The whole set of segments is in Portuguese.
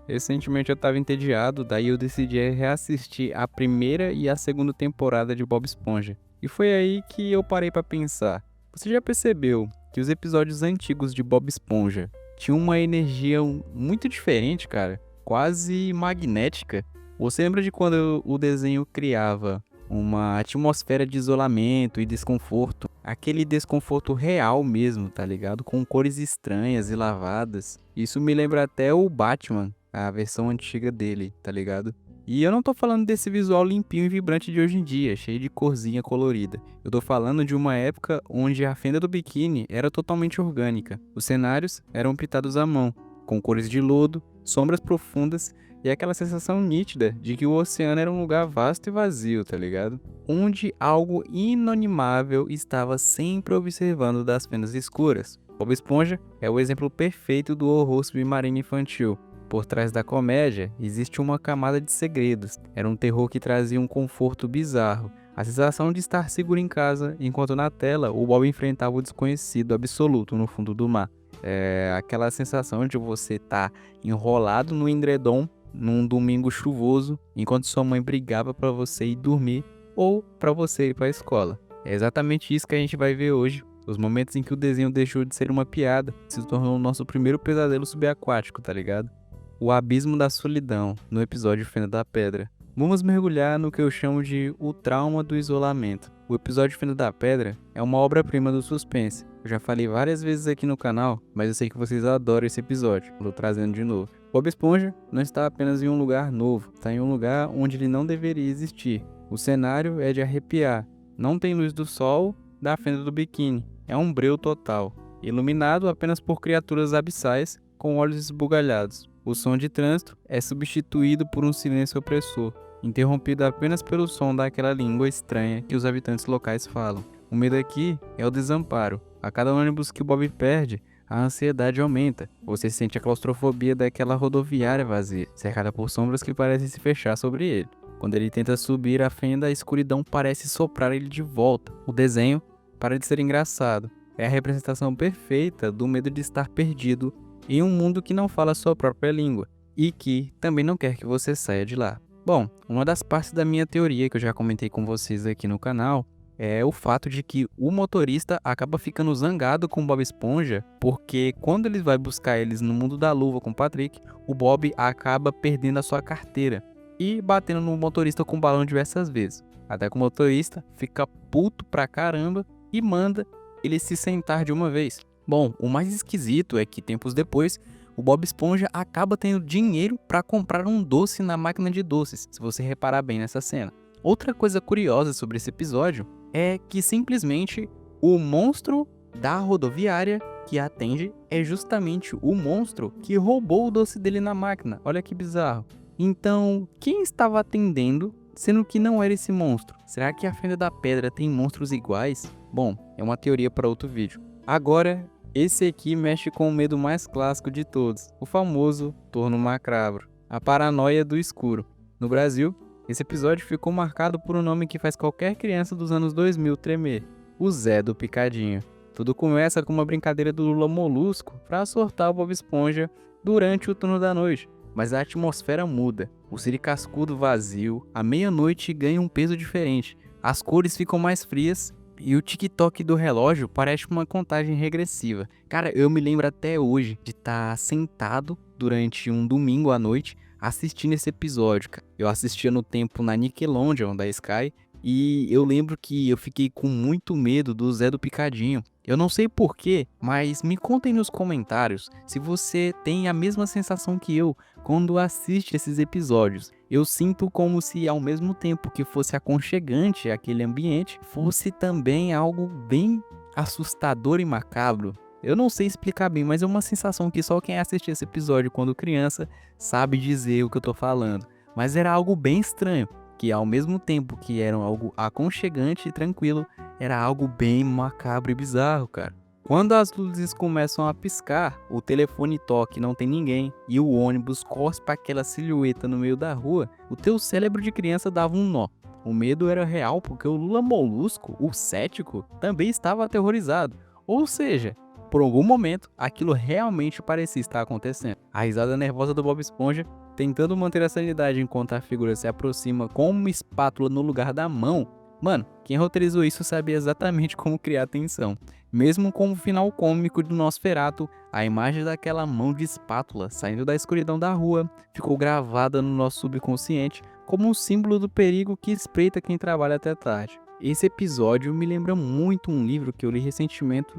Recentemente eu tava entediado, daí eu decidi reassistir a primeira e a segunda temporada de Bob Esponja. E foi aí que eu parei pra pensar. Você já percebeu que os episódios antigos de Bob Esponja tinham uma energia muito diferente, cara? Quase magnética. Você lembra de quando o desenho criava uma atmosfera de isolamento e desconforto? Aquele desconforto real mesmo, tá ligado? Com cores estranhas e lavadas. Isso me lembra até o Batman, a versão antiga dele, tá ligado? E eu não tô falando desse visual limpinho e vibrante de hoje em dia, cheio de corzinha colorida. Eu tô falando de uma época onde a fenda do biquíni era totalmente orgânica. Os cenários eram pintados à mão, com cores de lodo, sombras profundas e aquela sensação nítida de que o oceano era um lugar vasto e vazio, tá ligado? Onde algo inanimável estava sempre observando das fendas escuras. Bob Esponja é o exemplo perfeito do horror submarino infantil. Por trás da comédia, existe uma camada de segredos. Era um terror que trazia um conforto bizarro. A sensação de estar seguro em casa, enquanto na tela o Bob enfrentava o desconhecido absoluto no fundo do mar. É aquela sensação de você estar enrolado no edredom num domingo chuvoso, enquanto sua mãe brigava para você ir dormir ou para você ir para a escola. É exatamente isso que a gente vai ver hoje. Os momentos em que o desenho deixou de ser uma piada, se tornou o nosso primeiro pesadelo subaquático, tá ligado? O abismo da solidão, no episódio Fenda da Pedra. Vamos mergulhar no que eu chamo de o trauma do isolamento. O episódio Fenda da Pedra é uma obra-prima do suspense. Eu já falei várias vezes aqui no canal, mas eu sei que vocês adoram esse episódio. Estou trazendo de novo. Bob Esponja não está apenas em um lugar novo, está em um lugar onde ele não deveria existir. O cenário é de arrepiar. Não tem luz do sol da fenda do biquíni. É um breu total, iluminado apenas por criaturas abissais com olhos esbugalhados. O som de trânsito é substituído por um silêncio opressor, interrompido apenas pelo som daquela língua estranha que os habitantes locais falam. O medo aqui é o desamparo. A cada ônibus que o Bob perde, a ansiedade aumenta. Você sente a claustrofobia daquela rodoviária vazia, cercada por sombras que parecem se fechar sobre ele. Quando ele tenta subir a fenda, a escuridão parece soprar ele de volta. O desenho para de ser engraçado. É a representação perfeita do medo de estar perdido em um mundo que não fala sua própria língua e que também não quer que você saia de lá. Bom, uma das partes da minha teoria que eu já comentei com vocês aqui no canal é o fato de que o motorista acaba ficando zangado com o Bob Esponja porque quando ele vai buscar eles no mundo da luva com o Patrick, o Bob acaba perdendo a sua carteira e batendo no motorista com o balão diversas vezes. Até que o motorista fica puto pra caramba e manda ele se sentar de uma vez. Bom, o mais esquisito é que tempos depois, o Bob Esponja acaba tendo dinheiro para comprar um doce na máquina de doces, se você reparar bem nessa cena. Outra coisa curiosa sobre esse episódio é que simplesmente o monstro da rodoviária que atende é justamente o monstro que roubou o doce dele na máquina. Olha que bizarro. Então, quem estava atendendo, sendo que não era esse monstro? Será que a Fenda da Pedra tem monstros iguais? Bom, é uma teoria para outro vídeo. Agora, esse aqui mexe com o medo mais clássico de todos, o famoso torno macabro, a paranoia do escuro. No Brasil, esse episódio ficou marcado por um nome que faz qualquer criança dos anos 2000 tremer, o Zé do Picadinho. Tudo começa com uma brincadeira do Lula Molusco para assustar o Bob Esponja durante o turno da noite, mas a atmosfera muda, o Siri cascudo vazio, à meia-noite ganha um peso diferente, as cores ficam mais frias e o tic-toc do relógio parece uma contagem regressiva. Cara, eu me lembro até hoje de estar sentado durante um domingo à noite assistindo esse episódio. Eu assistia no tempo na Nickelodeon da Sky e eu lembro que eu fiquei com muito medo do Zé do Picadinho. Eu não sei porquê, mas me contem nos comentários se você tem a mesma sensação que eu quando assiste esses episódios. Eu sinto como se ao mesmo tempo que fosse aconchegante aquele ambiente, fosse também algo bem assustador e macabro. Eu não sei explicar bem, mas é uma sensação que só quem assistiu esse episódio quando criança sabe dizer o que eu tô falando. Mas era algo bem estranho, que ao mesmo tempo que era algo aconchegante e tranquilo, era algo bem macabro e bizarro, cara. Quando as luzes começam a piscar, o telefone toca e não tem ninguém, e o ônibus cospe aquela silhueta no meio da rua, o teu cérebro de criança dava um nó. O medo era real porque o Lula Molusco, o cético, também estava aterrorizado. Ou seja, Por algum momento, aquilo realmente parecia estar acontecendo. A risada nervosa do Bob Esponja, tentando manter a sanidade enquanto a figura se aproxima com uma espátula no lugar da mão. Mano, quem roteirizou isso sabia exatamente como criar tensão. Mesmo com o final cômico do Nosferatu, a imagem daquela mão de espátula saindo da escuridão da rua ficou gravada no nosso subconsciente como um símbolo do perigo que espreita quem trabalha até tarde. Esse episódio me lembra muito um livro que eu li recentemente.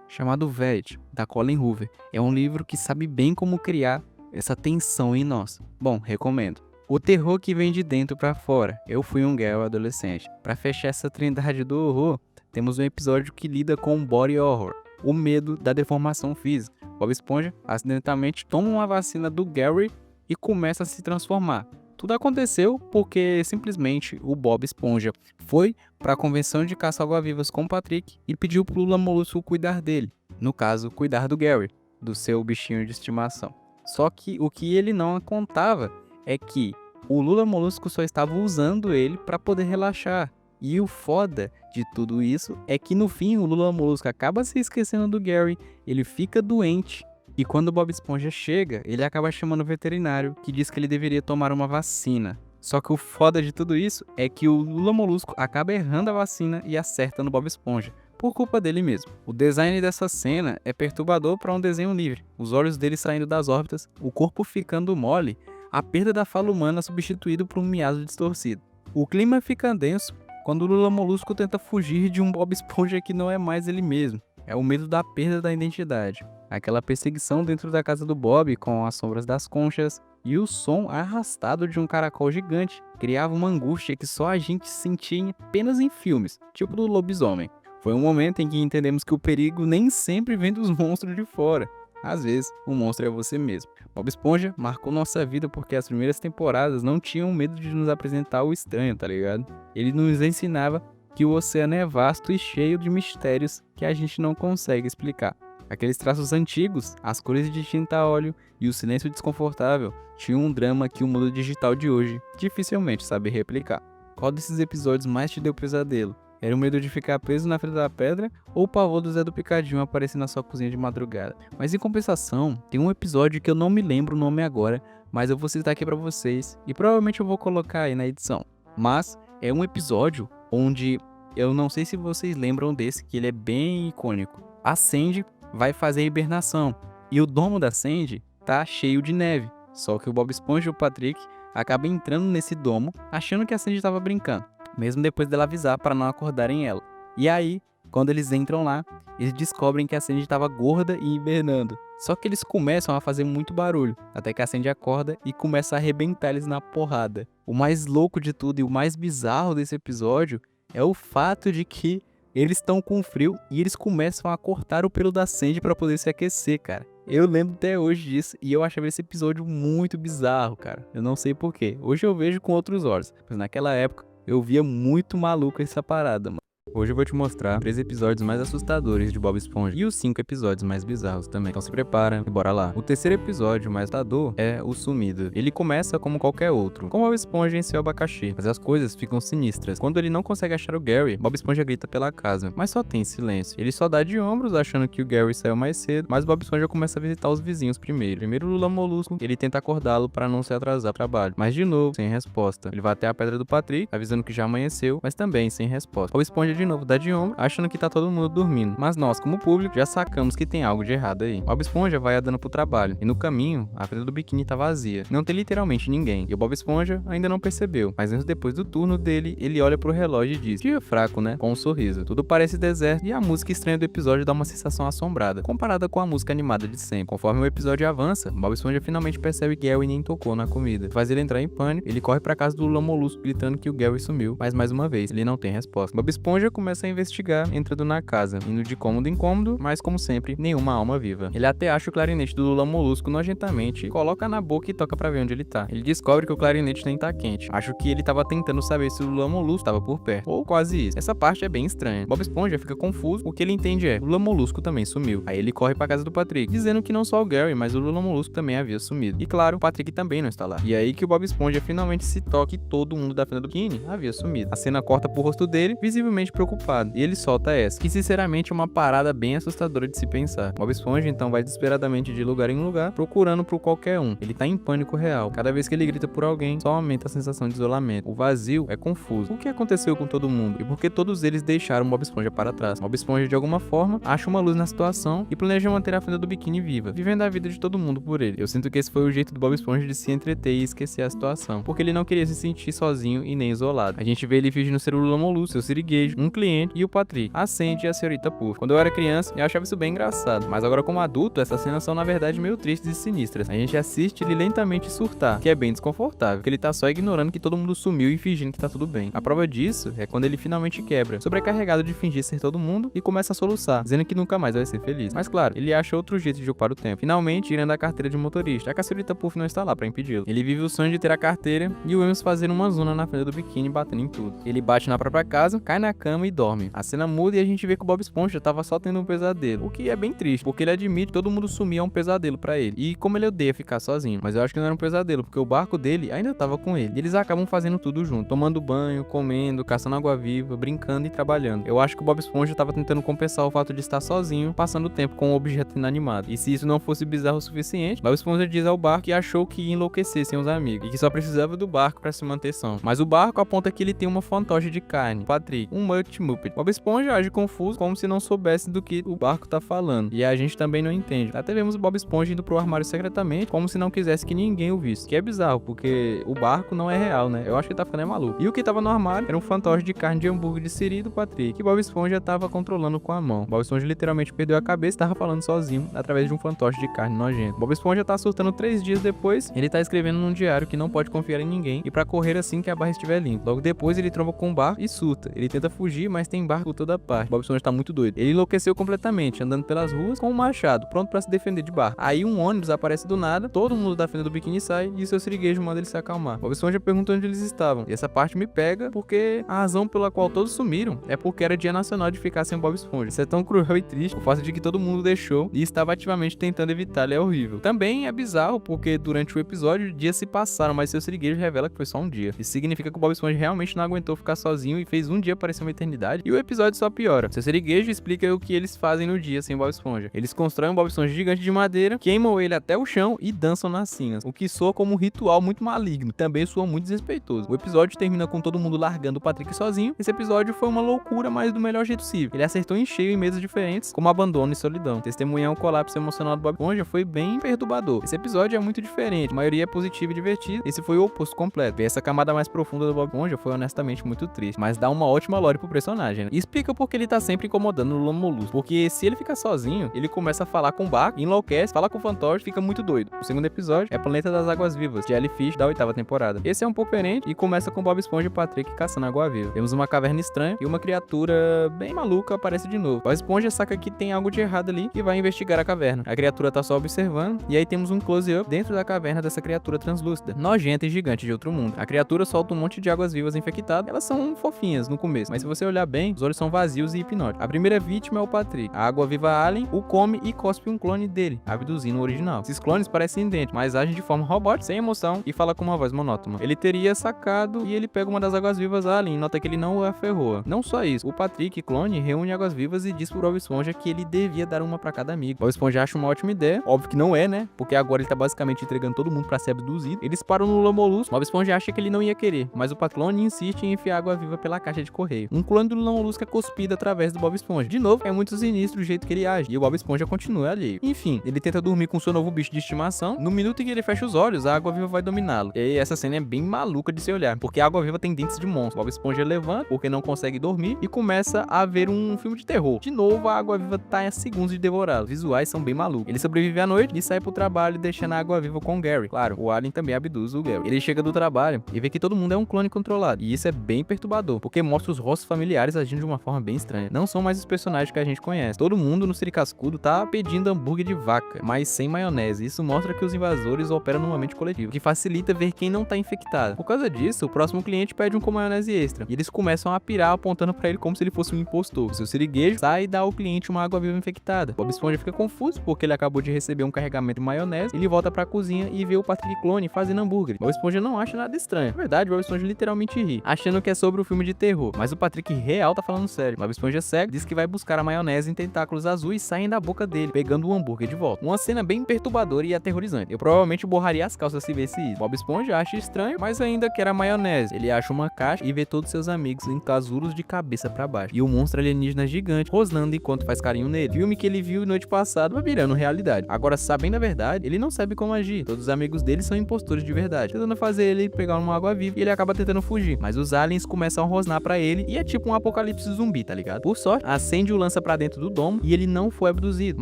Chamado Verity, da Colin Hoover. É um livro que sabe bem como criar essa tensão em nós. Bom, recomendo. O terror que vem de dentro pra fora. Eu fui um girl adolescente. Pra fechar essa trindade do horror, temos um episódio que lida com o body horror, o medo da deformação física. Bob Esponja acidentalmente toma uma vacina do Gary e começa a se transformar. Tudo aconteceu porque simplesmente o Bob Esponja foi para a convenção de caça-água-vivas com o Patrick e pediu pro Lula Molusco cuidar dele. No caso, cuidar do Gary, do seu bichinho de estimação. Só que o que ele não contava é que o Lula Molusco só estava usando ele para poder relaxar. E o foda de tudo isso é que no fim o Lula Molusco acaba se esquecendo do Gary, ele fica doente. E quando o Bob Esponja chega, ele acaba chamando o veterinário, que diz que ele deveria tomar uma vacina. Só que o foda de tudo isso é que o Lula Molusco acaba errando a vacina e acerta no Bob Esponja, por culpa dele mesmo. O design dessa cena é perturbador para um desenho livre. Os olhos dele saindo das órbitas, o corpo ficando mole, a perda da fala humana substituído por um miado distorcido. O clima fica denso quando o Lula Molusco tenta fugir de um Bob Esponja que não é mais ele mesmo. É o medo da perda da identidade. Aquela perseguição dentro da casa do Bob com as sombras das conchas e o som arrastado de um caracol gigante criava uma angústia que só a gente sentia apenas em filmes, tipo do lobisomem. Foi um momento em que entendemos que o perigo nem sempre vem dos monstros de fora. Às vezes, o monstro é você mesmo. Bob Esponja marcou nossa vida porque as primeiras temporadas não tinham medo de nos apresentar o estranho, tá ligado? Ele nos ensinava que o oceano é vasto e cheio de mistérios que a gente não consegue explicar. Aqueles traços antigos, as cores de tinta a óleo e o silêncio desconfortável tinham um drama que o mundo digital de hoje dificilmente sabe replicar. Qual desses episódios mais te deu pesadelo? Era o medo de ficar preso na frente da pedra ou o pavor do Zé do Picadinho aparecer na sua cozinha de madrugada? Mas em compensação, tem um episódio que eu não me lembro o nome agora, mas eu vou citar aqui pra vocês e provavelmente eu vou colocar aí na edição. Mas é um episódio onde eu não sei se vocês lembram desse, que ele é bem icônico. A Sandy vai fazer a hibernação e o domo da Sandy tá cheio de neve. Só que o Bob Esponja e o Patrick acabam entrando nesse domo achando que a Sandy estava brincando, mesmo depois dela avisar para não acordarem ela. E aí, quando eles entram lá, eles descobrem que a Sandy estava gorda e hibernando. Só que eles começam a fazer muito barulho, até que a Sandy acorda e começa a arrebentar eles na porrada. O mais louco de tudo e o mais bizarro desse episódio é o fato de que eles estão com frio e eles começam a cortar o pelo da Sandy para poder se aquecer, cara. Eu lembro até hoje disso e eu achava esse episódio muito bizarro, cara. Eu não sei porquê. Hoje eu vejo com outros olhos, mas naquela época eu via muito maluco essa parada, mano. Hoje eu vou te mostrar 3 episódios mais assustadores de Bob Esponja e os 5 episódios mais bizarros também. Então se prepara e bora lá. O terceiro episódio mais assustador é O Sumido. Ele começa como qualquer outro, com Bob Esponja em seu abacaxi, mas as coisas ficam sinistras. Quando ele não consegue achar o Gary, Bob Esponja grita pela casa, mas só tem silêncio. Ele só dá de ombros achando que o Gary saiu mais cedo, mas Bob Esponja começa a visitar os vizinhos primeiro. Primeiro o Lula Molusco, ele tenta acordá-lo para não se atrasar pro trabalho, mas de novo, sem resposta. Ele vai até a pedra do Patrick, avisando que já amanheceu, mas também sem resposta. Bob Esponja de novo dá de ombro, achando que tá todo mundo dormindo, mas nós, como público, já sacamos que tem algo de errado aí. Bob Esponja vai andando pro trabalho, e no caminho, a pedra do biquíni tá vazia. Não tem literalmente ninguém, e o Bob Esponja ainda não percebeu, mas antes depois do turno dele, ele olha pro relógio e diz: dia fraco, né? Com um sorriso. Tudo parece deserto, e a música estranha do episódio dá uma sensação assombrada, comparada com a música animada de sempre. Conforme o episódio avança, Bob Esponja finalmente percebe que Gary nem tocou na comida. Faz ele entrar em pânico, ele corre pra casa do Lula Molusco, gritando que o Gary sumiu, mas mais uma vez, ele não tem resposta. Bob Esponja começa a investigar, entrando na casa, indo de cômodo em cômodo, mas como sempre, nenhuma alma viva. Ele até acha o clarinete do Lula Molusco nojentamente, coloca na boca e toca pra ver onde ele tá. Ele descobre que o clarinete nem tá quente. Acho que ele tava tentando saber se o Lula Molusco tava por perto, ou quase isso. Essa parte é bem estranha. Bob Esponja fica confuso, o que ele entende é: o Lula Molusco também sumiu. Aí ele corre pra casa do Patrick, dizendo que não só o Gary, mas o Lula Molusco também havia sumido. E claro, o Patrick também não está lá. E aí que o Bob Esponja finalmente se toca que todo mundo da fenda do biquíni havia sumido. A cena corta pro rosto dele, visivelmente preocupado. E ele solta essa, que sinceramente é uma parada bem assustadora de se pensar. Bob Esponja então vai desesperadamente de lugar em lugar, procurando por qualquer um. Ele tá em pânico real. Cada vez que ele grita por alguém, só aumenta a sensação de isolamento. O vazio é confuso. O que aconteceu com todo mundo? E por que todos eles deixaram Bob Esponja para trás? Bob Esponja, de alguma forma, acha uma luz na situação e planeja manter a fenda do biquíni viva, vivendo a vida de todo mundo por ele. Eu sinto que esse foi o jeito do Bob Esponja de se entreter e esquecer a situação, porque ele não queria se sentir sozinho e nem isolado. A gente vê ele fingindo ser o Lula Molusco, seu siriguejo, um cliente e o Patrick, a Sandy e a senhorita Puff. Quando eu era criança, eu achava isso bem engraçado, mas agora como adulto, essas cenas são na verdade meio tristes e sinistras. A gente assiste ele lentamente surtar, que é bem desconfortável, porque ele tá só ignorando que todo mundo sumiu e fingindo que tá tudo bem. A prova disso é quando ele finalmente quebra, sobrecarregado de fingir ser todo mundo, e começa a soluçar, dizendo que nunca mais vai ser feliz. Mas claro, ele acha outro jeito de ocupar o tempo, finalmente tirando a carteira de motorista, já que a senhorita Puff não está lá pra impedi-lo. Ele vive o sonho de ter a carteira e o Williams fazer uma zona na frente do biquíni, batendo em tudo. Ele bate na própria casa, cai na cama e dorme. A cena muda e a gente vê que o Bob Esponja tava só tendo um pesadelo, o que é bem triste, porque ele admite que todo mundo sumir é um pesadelo pra ele, e como ele odeia ficar sozinho. Mas eu acho que não era um pesadelo, porque o barco dele ainda tava com ele, e eles acabam fazendo tudo junto, tomando banho, comendo, caçando água-viva, brincando e trabalhando. Eu acho que o Bob Esponja tava tentando compensar o fato de estar sozinho, passando tempo com um objeto inanimado. E se isso não fosse bizarro o suficiente, Bob Esponja diz ao barco que achou que ia enlouquecer sem os amigos, e que só precisava do barco pra se manter são. Mas o barco aponta que ele tem uma fantoche de carne, Patrick, um Muppet. Bob Esponja age confuso, como se não soubesse do que o barco tá falando, e a gente também não entende. Até vemos o Bob Esponja indo pro armário secretamente, como se não quisesse que ninguém o visse, que é bizarro, porque o barco não é real, né? Eu acho que ele tá ficando maluco. E o que tava no armário era um fantoche de carne de hambúrguer de siri do Patrick, que Bob Esponja tava controlando com a mão. Bob Esponja literalmente perdeu a cabeça e tava falando sozinho, através de um fantoche de carne nojento. Bob Esponja tá surtando 3 dias depois, ele tá escrevendo num diário que não pode confiar em ninguém e pra correr assim que a barra estiver limpa. Logo depois ele tromba com um barco e surta. Ele tenta fugir, mas tem barco por toda parte. Bob Esponja tá muito doido. Ele enlouqueceu completamente, andando pelas ruas com um machado, pronto pra se defender de barco. Aí um ônibus aparece do nada, todo mundo da fenda do biquíni sai e seu siriguejo manda ele se acalmar. Bob Esponja pergunta onde eles estavam. E essa parte me pega porque a razão pela qual todos sumiram é porque era dia nacional de ficar sem o Bob Esponja. Isso é tão cruel e triste, o fato de que todo mundo deixou e estava ativamente tentando evitá-lo é horrível. Também é bizarro porque durante o episódio dias se passaram, mas seu siriguejo revela que foi só um dia. Isso significa que o Bob Esponja realmente não aguentou ficar sozinho e fez um dia parecer uma eternidade, e o episódio só piora. Seu siriguejo explica o que eles fazem no dia sem o Bob Esponja. Eles constroem um Bob Esponja gigante de madeira, queimam ele até o chão e dançam nas cinzas, o que soa como um ritual muito maligno, também soa muito desrespeitoso. O episódio termina com todo mundo largando o Patrick sozinho. Esse episódio foi uma loucura, mas do melhor jeito possível. Ele acertou em cheio em mesas diferentes, como abandono e solidão. Testemunhar o colapso emocional do Bob Esponja foi bem perturbador. Esse episódio é muito diferente, a maioria é positiva e divertida. Esse foi o oposto completo. Ver essa camada mais profunda do Bob Esponja foi honestamente muito triste, mas dá uma ótima lore pro personagem, né? E explica porque ele tá sempre incomodando o Lula Molusco, porque se ele ficar sozinho, ele começa a falar com o barco, enlouquece, fala com o fantoche, fica muito doido. O segundo episódio é Planeta das Águas Vivas, Jellyfish, da 8ª temporada. Esse é um pouco diferente e começa com Bob Esponja e Patrick caçando água-viva. Temos uma caverna estranha e uma criatura bem maluca aparece de novo. Bob Esponja saca que tem algo de errado ali e vai investigar a caverna. A criatura tá só observando e aí temos um close-up dentro da caverna dessa criatura translúcida, nojenta e gigante de outro mundo. A criatura solta um monte de águas-vivas infectadas. Elas são fofinhas no começo, mas se você olhar bem, os olhos são vazios e hipnóticos. A primeira vítima é o Patrick. A água-viva alien o come e cospe um clone dele, abduzindo o original. Esses clones parecem idênticos, mas agem de forma robótica, sem emoção e fala com uma voz monótona. Ele teria sacado e ele pega uma das águas-vivas alien e nota que ele não o aferroa. Não só isso, o Patrick, clone, reúne águas-vivas e diz pro Bob Esponja que ele devia dar uma pra cada amigo. Bob Esponja acha uma ótima ideia, óbvio que não é, né? Porque agora ele tá basicamente entregando todo mundo pra ser abduzido. Eles param no Lula Molusco. Bob Esponja acha que ele não ia querer, mas o Patlone insiste em enfiar água-viva pela caixa de correio. Um clone do Lula Molusco é cuspido através do Bob Esponja. De novo, é muito sinistro o jeito que ele age, e o Bob Esponja continua alheio. Enfim, ele tenta dormir com seu novo bicho de estimação. No minuto em que ele fecha os olhos, a água-viva vai dominá-lo. E aí, essa cena é bem maluca de se olhar, porque a água-viva tem dentes de monstro. Bob Esponja levanta, porque não consegue dormir, e começa a ver um filme de terror. De novo, a água-viva tá a segundos de devorá-lo. Os visuais são bem malucos. Ele sobrevive à noite e sai pro trabalho, deixando a água-viva com o Gary. Claro, o Alien também abduz o Gary. Ele chega do trabalho e vê que todo mundo é um clone controlado. E isso é bem perturbador, porque mostra os rostos familiares agindo de uma forma bem estranha. Não são mais os personagens que a gente conhece. Todo mundo no Siri Cascudo tá pedindo hambúrguer de vaca, mas sem maionese. Isso mostra que os invasores operam numa mente coletiva, que facilita ver quem não tá infectado. Por causa disso, o próximo cliente pede um com maionese extra, e eles começam a pirar apontando pra ele como se ele fosse um impostor. O seu siriguejo sai e dá ao cliente uma água-viva infectada. Bob Esponja fica confuso porque ele acabou de receber um carregamento de maionese. Ele volta pra cozinha e vê o Patrick Clone fazendo hambúrguer. Bob Esponja não acha nada estranho. Na verdade, Bob Esponja literalmente ri, achando que é sobre o filme de terror. Mas o Patrick Patrick real tá falando sério. Bob Esponja cego diz que vai buscar a maionese em tentáculos azuis e saem da boca dele, pegando o hambúrguer de volta. Uma cena bem perturbadora e aterrorizante. Eu provavelmente borraria as calças se visse isso. Bob Esponja acha estranho, mas ainda quer a maionese. Ele acha uma caixa e vê todos seus amigos em casulos de cabeça pra baixo. E o monstro alienígena gigante rosnando enquanto faz carinho nele. Filme que ele viu noite passada vai virando realidade. Agora, sabendo a verdade, ele não sabe como agir. Todos os amigos dele são impostores de verdade, tentando fazer ele pegar uma água viva e ele acaba tentando fugir. Mas os aliens começam a rosnar pra ele e é tipo um apocalipse zumbi, tá ligado? Por sorte, a Sandy o lança pra dentro do domo e ele não foi abduzido,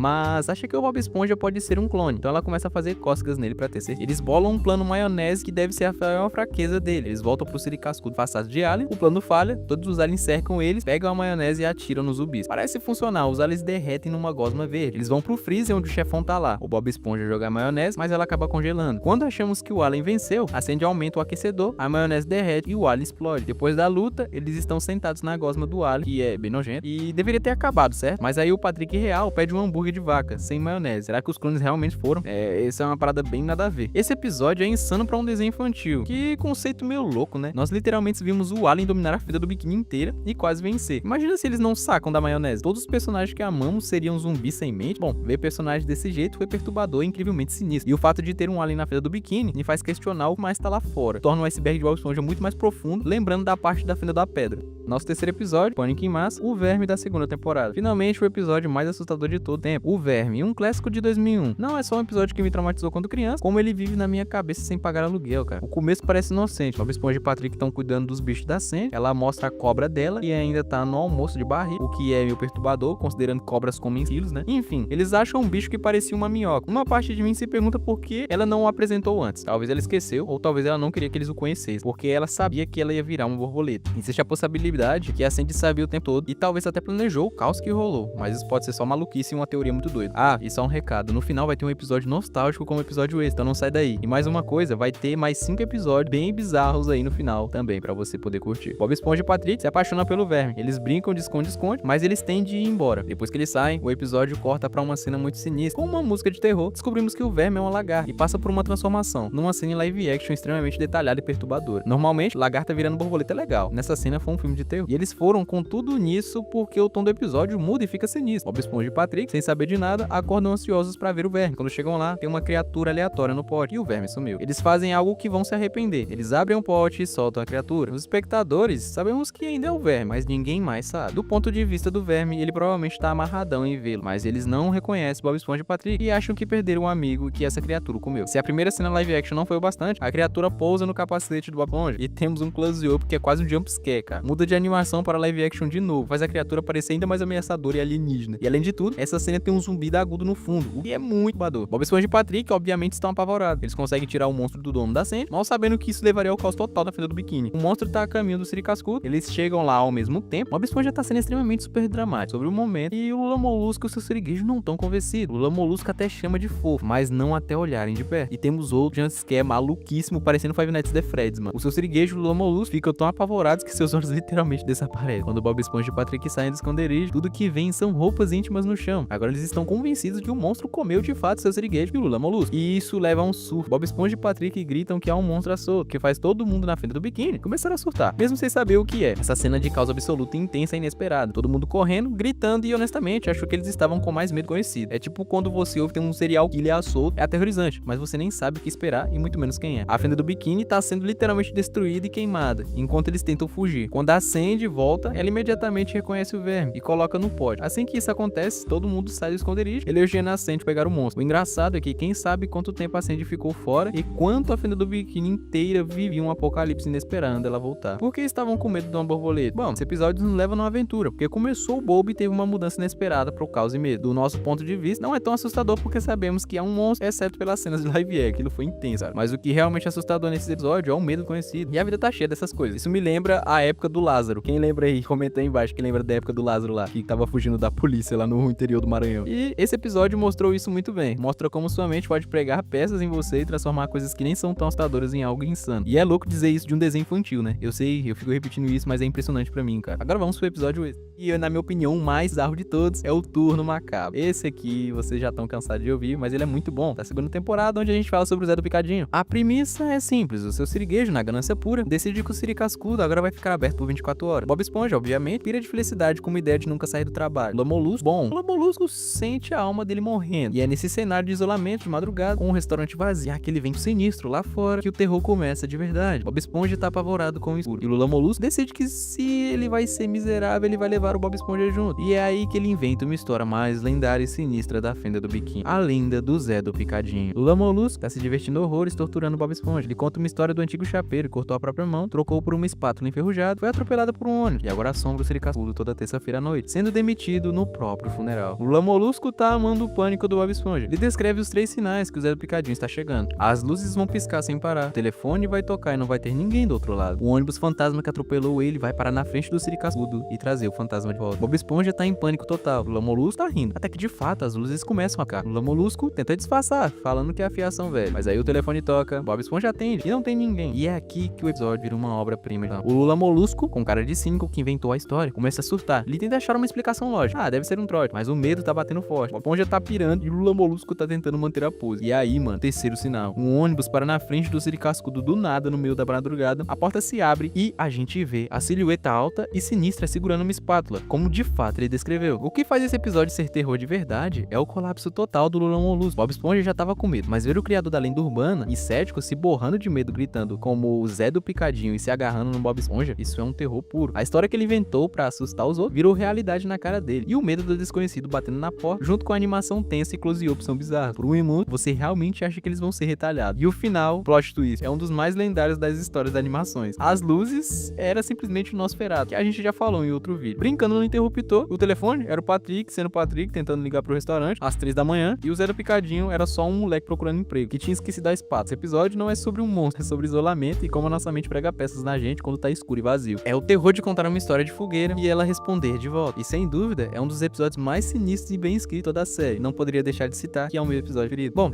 mas acha que o Bob Esponja pode ser um clone. Então ela começa a fazer cócegas nele pra ter certeza. Eles bolam um plano maionese que deve ser a maior fraqueza dele. Eles voltam pro Siricascudo disfarçado de alien, o plano falha, todos os aliens cercam eles, pegam a maionese e atiram nos zumbis. Parece funcionar, os aliens derretem numa gosma verde. Eles vão pro freezer onde o chefão tá lá. O Bob Esponja joga a maionese, mas ela acaba congelando. Quando achamos que o alien venceu, a Sandy aumenta o aquecedor, a maionese derrete e o alien explode. Depois da luta, eles estão sentados na gosma do alien, que é bem nojento, e deveria ter acabado, certo? Mas aí o Patrick real pede um hambúrguer de vaca, sem maionese. Será que os clones realmente foram? Essa é uma parada bem nada a ver. Esse episódio é insano pra um desenho infantil. Que conceito meio louco, né? Nós literalmente vimos o alien dominar a fila do biquíni inteira e quase vencer. Imagina se eles não sacam da maionese. Todos os personagens que amamos seriam zumbis sem mente. Bom, ver personagens desse jeito foi perturbador e incrivelmente sinistro. E o fato de ter um alien na fila do biquíni me faz questionar o que mais tá lá fora. Torna o iceberg de Bob Esponja muito mais profundo, lembrando da parte da fenda da pedra. Nosso terceiro episódio, Pânico em Massa, o Verme da segunda temporada. Finalmente o episódio mais assustador de todo o tempo. O Verme, um clássico de 2001. Não é só um episódio que me traumatizou quando criança, como ele vive na minha cabeça sem pagar aluguel, cara. O começo parece inocente. Bob Esponja e Patrick estão cuidando dos bichos da Sandy. Ela mostra a cobra dela e ainda tá no almoço de barriga, o que é meio perturbador, considerando que cobras comem quilos, né? Enfim, eles acham um bicho que parecia uma minhoca. Uma parte de mim se pergunta por que ela não o apresentou antes. Talvez ela esqueceu, ou talvez ela não queria que eles o conhecessem, porque ela sabia que ela ia virar uma borboleta. Existe a possibilidade que a Sandy sabia o tempo todo e talvez até planejou o caos que rolou, mas isso pode ser só maluquice e uma teoria muito doida. Ah, e só um recado, no final vai ter um episódio nostálgico como o episódio esse, então não sai daí. E mais uma coisa, vai ter mais 5 episódios bem bizarros aí no final também, pra você poder curtir. Bob Esponja e Patrick se apaixonam pelo Verme. Eles brincam de esconde-esconde, mas eles têm de ir embora. Depois que eles saem, o episódio corta pra uma cena muito sinistra. Com uma música de terror, descobrimos que o Verme é uma lagarta e passa por uma transformação, numa cena em live action extremamente detalhada e perturbadora. Normalmente, lagarta virando borboleta é legal. Nessa cena foi um filme de terror. E eles foram com tudo nisso porque o tom do episódio muda e fica sinistro. Bob Esponja e Patrick, sem saber de nada, acordam ansiosos pra ver o Verme. Quando chegam lá, tem uma criatura aleatória no pote e o Verme sumiu. Eles fazem algo que vão se arrepender. Eles abrem um pote e soltam a criatura. Os espectadores sabemos que ainda é o Verme, mas ninguém mais sabe. Do ponto de vista do Verme, ele provavelmente tá amarradão em vê-lo, mas eles não reconhecem Bob Esponja e Patrick e acham que perderam um amigo que essa criatura comeu. Se a primeira cena live action não foi o bastante, a criatura pousa no capacete do Bob Esponja e temos um close-up que é quase um jumpscare, cara. Muda de animação para live action de novo, faz a criatura parecer ainda mais ameaçadora e alienígena. E além de tudo, essa cena tem um zumbi da agudo no fundo, o que é muito bador. Bob Esponja e Patrick, obviamente, estão apavorados. Eles conseguem tirar o monstro do domo da Sandy, mal sabendo que isso levaria ao caos total na fenda do biquíni. O monstro tá a caminho do Siricascudo, eles chegam lá ao mesmo tempo. Bob Esponja tá sendo extremamente super dramático sobre o momento e o Lula Molusco e o seu siriguejo não tão convencidos. O Lula Molusco até chama de fofo, mas não até olharem de perto. E temos outro jumpscare maluquíssimo, parecendo Five Nights at Freddy's, mano. O seu siriguejo e o Lula Molusco ficam tão apavorados que seus olhos literalmente desaparecem. Quando Bob Esponja e Patrick saem do esconderijo, tudo que vem são roupas íntimas no chão. Agora eles estão convencidos que o monstro comeu de fato seu siriguejo e o Lula Molusco. E isso leva a um surto. Bob Esponja e Patrick gritam que há um monstro solto, que faz todo mundo na frente do biquíni começar a surtar, mesmo sem saber o que é. Essa cena de caos absoluto, intensa e inesperada. Todo mundo correndo, gritando e honestamente acho que eles estavam com mais medo conhecido. É tipo quando você ouve que tem um serial killer solto, é aterrorizante, mas você nem sabe o que esperar e muito menos quem é. A fenda do biquíni tá sendo literalmente destruída e queimada, enquanto eles tentam fugir. Quando a Sandy volta, ela imediatamente reconhece o Verme e coloca no pote. Assim que isso acontece, todo mundo sai do esconderijo, elogiando a Sandy pegar o monstro. O engraçado é que quem sabe quanto tempo a Sandy ficou fora e quanto a fenda do biquíni inteira vivia um apocalipse inesperando ela voltar. Por que estavam com medo de uma borboleta? Bom, esse episódio nos leva numa aventura, porque começou o bobo e teve uma mudança inesperada pro caos e medo. Do nosso ponto de vista, não é tão assustador porque sabemos que é um monstro, exceto pelas cenas de live action. Aquilo foi intenso, sabe? Mas o que realmente é assustador nesse episódio é o medo conhecido. E a vida tá cheia dessas coisas. Isso me lembra a época do Lázaro. Quem lembra aí? Comenta aí embaixo quem lembra da época do Lázaro lá, que tava fugindo da polícia lá no interior do Maranhão. E esse episódio mostrou isso muito bem. Mostra como sua mente pode pregar peças em você e transformar coisas que nem são tão assustadoras em algo insano. E é louco dizer isso de um desenho infantil, né? Eu sei, eu fico repetindo isso, mas é impressionante pra mim, cara. Agora vamos pro episódio esse. E na minha opinião, o mais bizarro de todos é o Turno Macabro. Esse aqui vocês já estão cansados de ouvir, mas ele é muito bom. Da segunda temporada, onde a gente fala sobre o Zé do Picadinho. A premissa é simples. O seu siriguejo, na ganância pura, decide que o Siricascudo agora vai ficar aberto por 24 horas. embora. Bob Esponja, obviamente, pira de felicidade com uma ideia de nunca sair do trabalho. Lula Molusco, bom, Lula Molusco sente a alma dele morrendo. E é nesse cenário de isolamento de madrugada, com um restaurante vazio, aquele vento sinistro lá fora, que o terror começa de verdade. Bob Esponja tá apavorado com o escuro. E o Lula Molusco decide que se ele vai ser miserável, ele vai levar o Bob Esponja junto. E é aí que ele inventa uma história mais lendária e sinistra da Fenda do Biquinho. A lenda do Zé do Picadinho. Lula Molusco tá se divertindo horrores torturando o Bob Esponja. Ele conta uma história do antigo chapeiro, cortou a própria mão, trocou por uma espátula enferrujada, foi atropelado por um ônibus e agora assombra o Siricascudo toda terça-feira à noite, sendo demitido no próprio funeral. Lula Molusco tá amando o pânico do Bob Esponja. Ele descreve os 3 sinais que o Zé do Picadinho está chegando. As luzes vão piscar sem parar, o telefone vai tocar e não vai ter ninguém do outro lado. O ônibus fantasma que atropelou ele vai parar na frente do Siricascudo e trazer o fantasma de volta. Bob Esponja tá em pânico total. Lula Molusco tá rindo, até que de fato as luzes começam a cair. Lula Molusco tenta disfarçar, falando que é a fiação velha. Mas aí o telefone toca, Bob Esponja atende e não tem ninguém. E é aqui que o episódio vira uma obra-prima. O Lula Molusco, com cara de cínico que inventou a história, começa a surtar. Ele tenta achar uma explicação lógica. Ah, deve ser um trote, mas o medo tá batendo forte. Bob Esponja tá pirando e o Lula Molusco tá tentando manter a pose. E aí, mano, terceiro sinal. Um ônibus para na frente do Siricascudo do nada no meio da madrugada. A porta se abre e a gente vê a silhueta alta e sinistra segurando uma espátula, como de fato ele descreveu. O que faz esse episódio ser terror de verdade é o colapso total do Lula Molusco. Bob Esponja já tava com medo, mas ver o criador da lenda urbana e cético se borrando de medo, gritando como o Zé do Picadinho e se agarrando no Bob Esponja, isso é um terror puro. A história que ele inventou pra assustar os outros virou realidade na cara dele. E o medo do desconhecido batendo na porta, junto com a animação tensa e close-up são bizarros. Por um minuto, você realmente acha que eles vão ser retalhados. E o final, plot twist, é um dos mais lendários das histórias das animações. As luzes era simplesmente o Nosferatu, que a gente já falou em outro vídeo. Brincando no interruptor, o telefone era o Patrick, sendo o Patrick tentando ligar pro restaurante às 3 da manhã, e o Zé do Picadinho era só um moleque procurando emprego, que tinha esquecido a espada. Esse episódio não é sobre um monstro, é sobre isolamento e como a nossa mente prega peças na gente quando tá escuro e vazio. É o terror de contar uma história de fogueira e ela responder de volta. E sem dúvida, é um dos episódios mais sinistros e bem escritos da série. Não poderia deixar de citar que é o meu episódio preferido. Bom,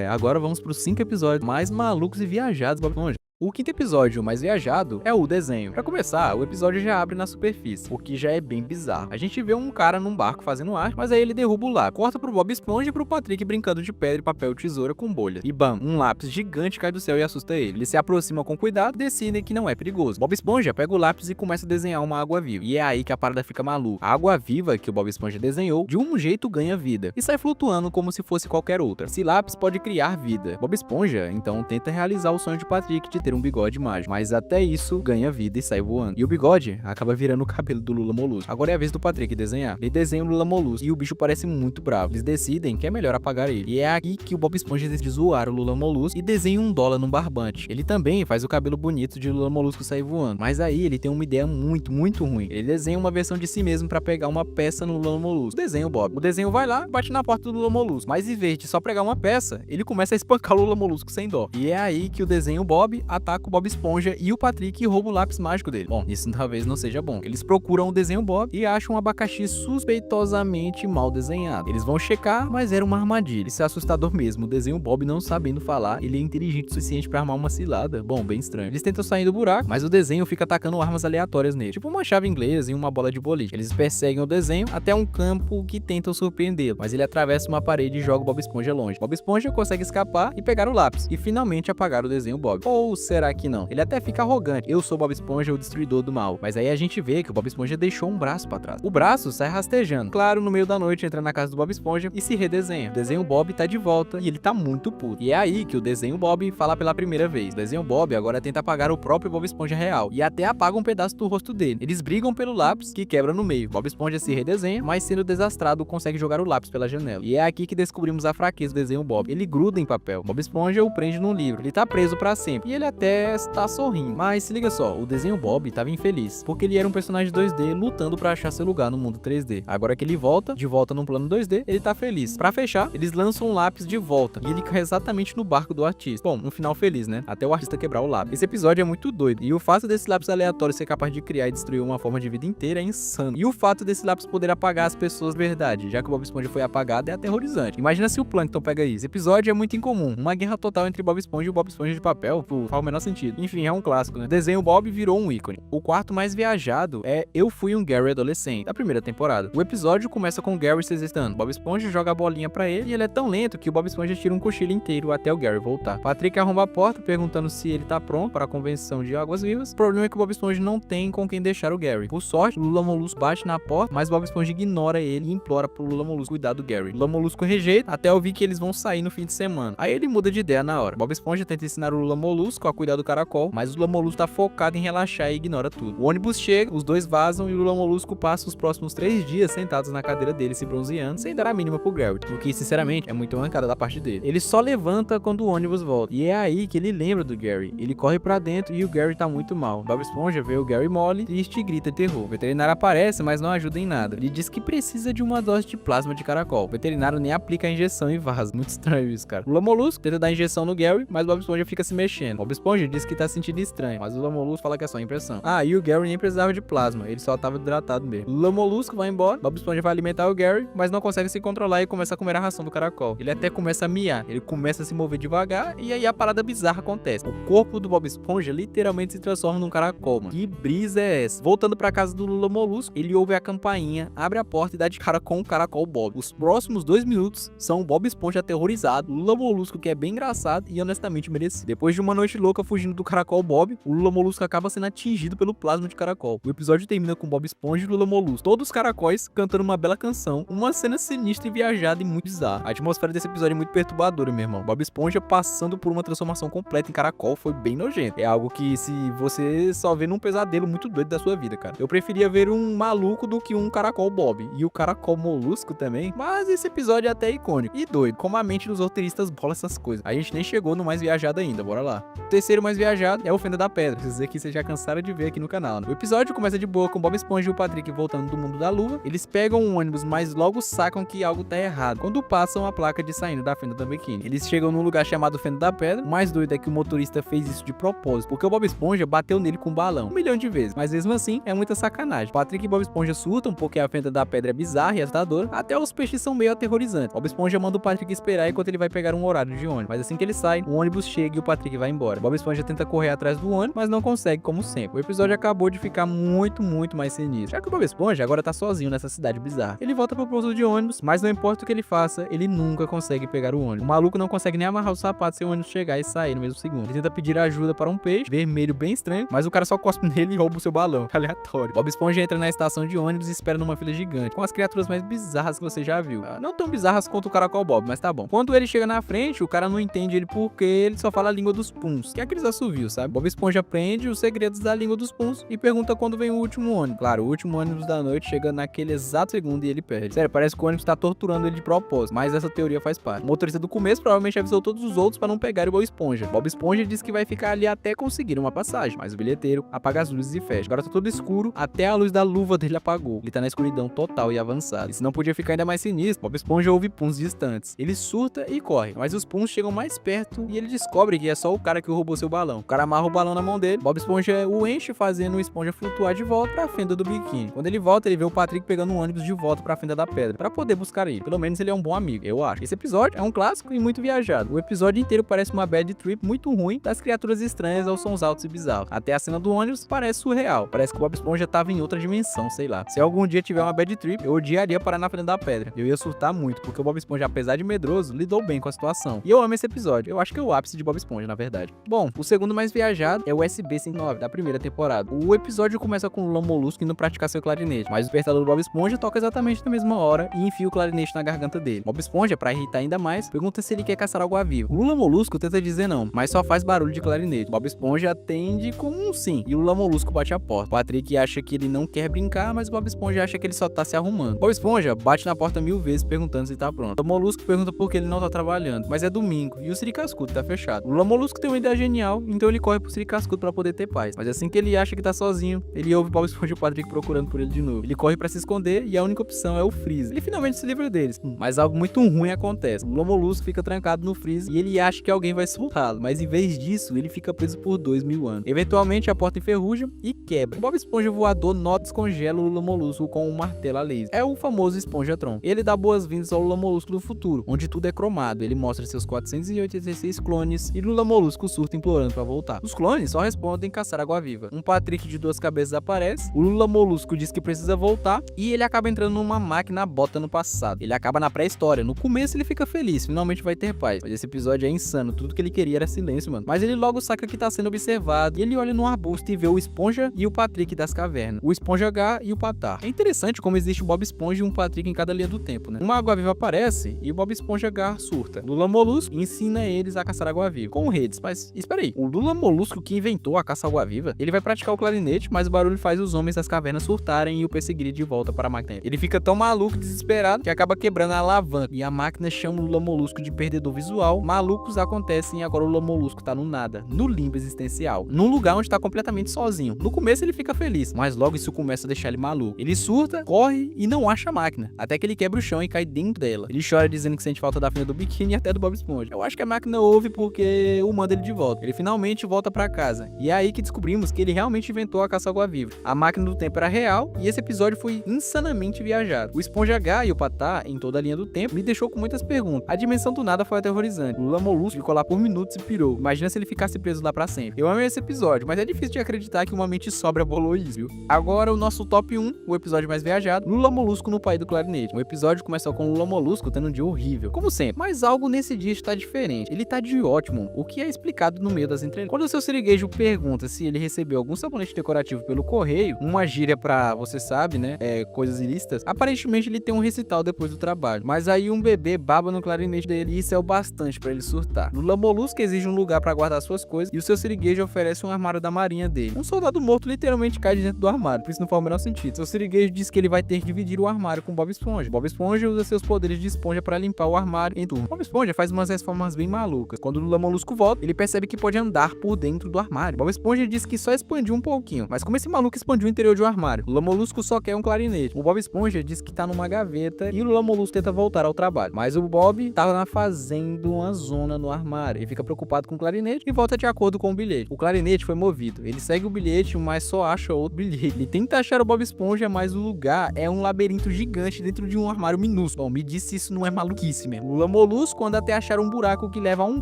agora vamos pros 5 episódios mais malucos e viajados do Bob Esponja. O quinto episódio mais viajado é o desenho. Pra começar, o episódio já abre na superfície, o que já é bem bizarro. A gente vê um cara num barco fazendo arte, mas aí ele derruba o lápis. Corta pro Bob Esponja e pro Patrick brincando de pedra, papel e tesoura com bolhas. E bam, um lápis gigante cai do céu e assusta ele. Eles se aproximam com cuidado e decidem que não é perigoso. Bob Esponja pega o lápis e começa a desenhar uma água viva. E é aí que a parada fica maluca. A água viva que o Bob Esponja desenhou, de um jeito ganha vida. E sai flutuando como se fosse qualquer outra. Esse lápis pode criar vida. Bob Esponja, então, tenta realizar o sonho de Patrick de ter um bigode mágico. Mas até isso, ganha vida e sai voando. E o bigode acaba virando o cabelo do Lula Molusco. Agora é a vez do Patrick desenhar. Ele desenha o Lula Molusco e o bicho parece muito bravo. Eles decidem que é melhor apagar ele. E é aqui que o Bob Esponja decide zoar o Lula Molusco e desenha um dólar num barbante. Ele também faz o cabelo bonito de Lula Molusco sair voando. Mas aí ele tem uma ideia muito ruim. Ele desenha uma versão de si mesmo pra pegar uma peça no Lula Molusco. Desenha o Bob. O desenho vai lá, bate na porta do Lula Molusco. Mas em vez de só pregar uma peça, ele começa a espancar o Lula Molusco sem dó. E é aí que o desenho Bob ataca o Bob Esponja e o Patrick rouba o lápis mágico dele. Bom, isso talvez não seja bom. Eles procuram o desenho Bob e acham um abacaxi suspeitosamente mal desenhado. Eles vão checar, mas era uma armadilha. Isso é assustador mesmo. O desenho Bob não sabendo falar, ele é inteligente o suficiente pra armar uma cilada. Bom, bem estranho. Eles tentam sair do buraco, mas o desenho fica atacando armas aleatórias nele, tipo uma chave inglesa e uma bola de boliche. Eles perseguem o desenho até um campo que tentam surpreendê-lo, mas ele atravessa uma parede e joga o Bob Esponja longe. Bob Esponja consegue escapar e pegar o lápis, e finalmente apagar o desenho Bob. Ou será que não? Ele até fica arrogante. Eu sou Bob Esponja, o destruidor do mal. Mas aí a gente vê que o Bob Esponja deixou um braço pra trás. O braço sai rastejando. Claro, no meio da noite entra na casa do Bob Esponja e se redesenha. O desenho Bob tá de volta e ele tá muito puto. E é aí que o desenho Bob fala pela primeira vez. O desenho Bob agora tenta apagar o próprio Bob Esponja real e até apaga um pedaço do rosto dele. Eles brigam pelo lápis que quebra no meio. Bob Esponja se redesenha, mas sendo desastrado consegue jogar o lápis pela janela. E é aqui que descobrimos a fraqueza do desenho Bob. Ele gruda em papel. Bob Esponja o prende num livro. Ele tá preso pra sempre. E ele até está sorrindo. Mas se liga só, o desenho Bob tava infeliz, porque ele era um personagem 2D lutando pra achar seu lugar no mundo 3D. Agora que ele volta, de volta num plano 2D, ele tá feliz. Pra fechar, eles lançam um lápis de volta, e ele cai exatamente no barco do artista. Bom, um final feliz, né? Até o artista quebrar o lápis. Esse episódio é muito doido, e o fato desse lápis aleatório ser capaz de criar e destruir uma forma de vida inteira é insano. E o fato desse lápis poder apagar as pessoas de verdade, já que o Bob Esponja foi apagado, é aterrorizante. Imagina se o Plankton pega isso. Esse episódio é muito incomum. Uma guerra total entre Bob Esponja e o Bob Esponja de papel, por menor sentido. Enfim, é um clássico, né? O desenho Bob virou um ícone. O quarto mais viajado é Eu Fui um Gary Adolescente, da primeira temporada. O episódio começa com o Gary se exercitando. Bob Esponja joga a bolinha pra ele e ele é tão lento que o Bob Esponja tira um cochilo inteiro até o Gary voltar. Patrick arromba a porta perguntando se ele tá pronto para a convenção de Águas Vivas. O problema é que o Bob Esponja não tem com quem deixar o Gary. Por sorte, o Lula Molusco bate na porta, mas Bob Esponja ignora ele e implora pro Lula Molusco cuidar do Gary. Lula Molusco rejeita até ouvir que eles vão sair no fim de semana. Aí ele muda de ideia na hora. Bob Esponja tenta ensinar o Lula Molusco a cuidar do caracol, mas o Lula Molusco tá focado em relaxar e ignora tudo. O ônibus chega, os dois vazam e o Lula Molusco passa os próximos 3 dias sentados na cadeira dele se bronzeando, sem dar a mínima pro Gary, o que sinceramente é muito mancada da parte dele. Ele só levanta quando o ônibus volta, e é aí que ele lembra do Gary. Ele corre pra dentro e o Gary tá muito mal. Bob Esponja vê o Gary mole, triste e grita terror. O veterinário aparece, mas não ajuda em nada. Ele diz que precisa de uma dose de plasma de caracol. O veterinário nem aplica a injeção e vaza. Muito estranho isso, cara. O Lula Molusco tenta dar injeção no Gary, mas Bob Esponja fica se mexendo. Bob Esponja diz que tá sentindo estranho, mas o Lula Molusco fala que é só impressão. Ah, e o Gary nem precisava de plasma, ele só tava hidratado mesmo. O Lula Molusco vai embora, Bob Esponja vai alimentar o Gary, mas não consegue se controlar e começa a comer a ração do caracol. Ele até começa a miar, ele começa a se mover devagar e aí a parada bizarra acontece. O corpo do Bob Esponja literalmente se transforma num caracol, mano. Que brisa é essa? Voltando pra casa do Lula Molusco, ele ouve a campainha, abre a porta e dá de cara com o caracol Bob. Os próximos 2 minutos são o Bob Esponja aterrorizado, o Lula Molusco que é bem engraçado e honestamente merecido. Depois de uma noite louca fugindo do caracol Bob, o Lula Molusco acaba sendo atingido pelo plasma de caracol. O episódio termina com Bob Esponja e Lula Molusco, todos os caracóis cantando uma bela canção, uma cena sinistra e viajada e muito bizarra. A atmosfera desse episódio é muito perturbadora, meu irmão. Bob Esponja passando por uma transformação completa em caracol foi bem nojento. É algo que se você só vê num pesadelo muito doido da sua vida, cara. Eu preferia ver um maluco do que um caracol Bob. E o caracol Molusco também. Mas esse episódio é até icônico. E doido, como a mente dos roteiristas bola essas coisas. A gente nem chegou no mais viajado ainda, bora lá. O terceiro mais viajado é o Fenda da Pedra. Vocês aqui vocês já cansaram de ver aqui no canal, né? O episódio começa de boa com Bob Esponja e o Patrick voltando do mundo da lua. Eles pegam um ônibus, mas logo sacam que algo tá errado quando passam a placa de saindo da Fenda da Bikini. Eles chegam num lugar chamado Fenda da Pedra. O mais doido é que o motorista fez isso de propósito, porque o Bob Esponja bateu nele com um balão 1 milhão de vezes, mas mesmo assim é muita sacanagem. Patrick e Bob Esponja surtam porque a Fenda da Pedra é bizarra e assustadora, até os peixes são meio aterrorizantes. Bob Esponja manda o Patrick esperar enquanto ele vai pegar um horário de ônibus, mas assim que ele sai, o ônibus chega e o Patrick vai embora. Bob Esponja tenta correr atrás do ônibus, mas não consegue, como sempre. O episódio acabou de ficar muito mais sinistro, já que o Bob Esponja agora tá sozinho nessa cidade bizarra. Ele volta pro posto de ônibus, mas não importa o que ele faça, ele nunca consegue pegar o ônibus. O maluco não consegue nem amarrar o sapato sem o ônibus chegar e sair no mesmo segundo. Ele tenta pedir ajuda para um peixe vermelho bem estranho, mas o cara só cospe nele e rouba o seu balão. Aleatório. Bob Esponja entra na estação de ônibus e espera numa fila gigante, com as criaturas mais bizarras que você já viu. Não tão bizarras quanto o caracol Bob, mas tá bom. Quando ele chega na frente, o cara não entende ele porque ele só fala a língua dos puns, que é aqueles assovios, sabe? Bob Esponja aprende os segredos da língua dos puns e pergunta quando vem o último ônibus. Claro, o último ônibus da noite chega naquele exato segundo e ele perde. Sério, parece que o ônibus tá torturando ele de propósito, mas essa teoria faz parte. O motorista do começo provavelmente avisou todos os outros para não pegar o Bob Esponja. Bob Esponja diz que vai ficar ali até conseguir uma passagem, mas o bilheteiro apaga as luzes e fecha. Agora tá tudo escuro, até a luz da luva dele apagou. Ele tá na escuridão total e avançada. Isso não podia ficar ainda mais sinistro. Bob Esponja ouve puns distantes. Ele surta e corre, mas os puns chegam mais perto e ele descobre que é só o cara que roubou seu balão. O cara amarra o balão na mão dele, Bob Esponja o enche, fazendo o Esponja flutuar de volta pra fenda do biquíni. Quando ele volta, ele vê o Patrick pegando um ônibus de volta pra Fenda da Pedra, pra poder buscar ele. Pelo menos ele é um bom amigo, eu acho. Esse episódio é um clássico e muito viajado. O episódio inteiro parece uma bad trip muito ruim das criaturas estranhas aos sons altos e bizarros. Até a cena do ônibus parece surreal. Parece que o Bob Esponja tava em outra dimensão, sei lá. Se algum dia tiver uma bad trip, eu odiaria parar na Fenda da Pedra. Eu ia surtar muito, porque o Bob Esponja, apesar de medroso, lidou bem com a situação. E eu amo esse episódio. Eu acho que é o ápice de Bob Esponja, na verdade. Bom, o segundo mais viajado é o SB-109, da primeira temporada. O episódio começa com o Lula Molusco indo praticar seu clarinete, mas o despertador do Bob Esponja toca exatamente na mesma hora e enfia o clarinete na garganta dele. Bob Esponja, pra irritar ainda mais, pergunta se ele quer caçar algo a vivo. O Lula Molusco tenta dizer não, mas só faz barulho de clarinete. Bob Esponja atende com um sim, e o Lula Molusco bate a porta. Patrick acha que ele não quer brincar, mas o Bob Esponja acha que ele só tá se arrumando. Bob Esponja bate na porta 1000 vezes perguntando se tá pronto. O Molusco pergunta por que ele não tá trabalhando, mas é domingo e o Siricascudo tá fechado. O Lula Molusco tem uma ideia genial, então ele corre pro Siricascudo pra poder ter paz. Mas assim que ele acha que tá sozinho, ele ouve Bob Esponja e o Patrick procurando por ele de novo. Ele corre pra se esconder e a única opção é o Freeze. Ele finalmente se livra deles, mas algo muito ruim acontece. O Lula Molusco fica trancado no Freeze e ele acha que alguém vai soltá-lo, mas em vez disso, ele fica preso por 2000 anos. Eventualmente a porta enferruja e quebra. O Bob Esponja voador nota descongela o Lula Molusco com um martelo a laser. É o famoso Esponjatron. Ele dá boas-vindas ao Lula Molusco do futuro, onde tudo é cromado. Ele mostra seus 486 clones e Lula Molusco surta implorando pra voltar. Os clones só respondem caçar água-viva. Um Patrick de 2 cabeças aparece, o Lula Molusco diz que precisa voltar e ele acaba entrando numa máquina bota no passado. Ele acaba na pré-história. No começo ele fica feliz, finalmente vai ter paz. Mas esse episódio é insano, tudo que ele queria era silêncio, mano. Mas ele logo saca que tá sendo observado e ele olha no arbusto e vê o Esponja e o Patrick das cavernas. O Esponja H e o Patar. É interessante como existe o Bob Esponja e um Patrick em cada linha do tempo, né? Uma água-viva aparece e o Bob Esponja H surta. Lula Molusco ensina eles a caçar água-viva com redes. Mas espera aí, o Lula Molusco que inventou a caça água-viva, ele vai praticar o clarinete, mas o barulho faz os homens das cavernas surtarem e o perseguirem de volta para a máquina. Ele fica tão maluco, desesperado, que acaba quebrando a alavanca e a máquina chama o Lula Molusco de perdedor visual. Malucos acontecem e agora o Lula Molusco tá no nada, no limbo existencial, num lugar onde tá completamente sozinho. No começo ele fica feliz, mas logo isso começa a deixar ele maluco. Ele surta, corre e não acha a máquina, até que ele quebra o chão e cai dentro dela. Ele chora dizendo que sente falta da fina do biquíni e até do Bob Esponja. Eu acho que a máquina ouve porque o manda ele de volta. Ele finalmente volta pra casa. E é aí que descobrimos que ele realmente inventou a caça água-viva. A máquina do tempo era real e esse episódio foi insanamente viajado. O Esponja H e o Patá, em toda a linha do tempo, me deixou com muitas perguntas. A dimensão do nada foi aterrorizante. O Lula Molusco ficou lá por minutos e pirou. Imagina se ele ficasse preso lá pra sempre. Eu amo esse episódio, mas é difícil de acreditar que uma mente sóbria bolou isso, viu? Agora o nosso top 1, o episódio mais viajado, Lula Molusco no País do Clarinete. O episódio começou com o Lula Molusco tendo um dia horrível, como sempre. Mas algo nesse dia está diferente. Ele tá de ótimo, o que é explicado no meio das entrelinhas. Quando o seu siriguejo pergunta se ele recebeu algum sabonete decorativo pelo correio, uma gíria pra, você sabe, né, coisas ilícitas, aparentemente ele tem um recital depois do trabalho. Mas aí um bebê baba no clarinete dele e isso é o bastante pra ele surtar. Lula Molusco exige um lugar pra guardar suas coisas e o seu siriguejo oferece um armário da marinha dele. Um soldado morto literalmente cai de dentro do armário, por isso não faz o menor sentido. Seu siriguejo diz que ele vai ter que dividir o armário com Bob Esponja. Bob Esponja usa seus poderes de esponja pra limpar o armário em turno. Bob Esponja faz umas reformas bem malucas. Quando o Lula Molusco volta, ele percebe que pode andar por dentro do armário. Bob Esponja diz que só expandiu um pouquinho, mas como esse maluco expandiu o interior de um armário? O Lula Molusco só quer um clarinete. O Bob Esponja diz que tá numa gaveta e o Lula Molusco tenta voltar ao trabalho. Mas o Bob tá fazendo uma zona no armário. Ele fica preocupado com o clarinete e volta de acordo com o bilhete. O clarinete foi movido. Ele segue o bilhete, mas só acha outro bilhete. Ele tenta achar o Bob Esponja, mas o lugar é um labirinto gigante dentro de um armário minúsculo. Bom, me disse isso não é maluquice mesmo. O Lula Molusco anda até achar um buraco que leva a um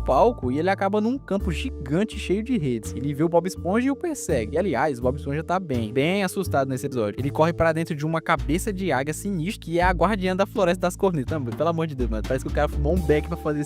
palco e ele acaba num campo gigante cheio de redes. Ele vê o Bob Esponja e o persegue. E aliás, o Bob Esponja tá bem assustado nesse episódio. Ele corre pra dentro de uma cabeça de águia sinistra que é a guardiã da floresta das cornetas. Pelo amor de Deus, mano. Parece que o cara fumou um beck pra fazer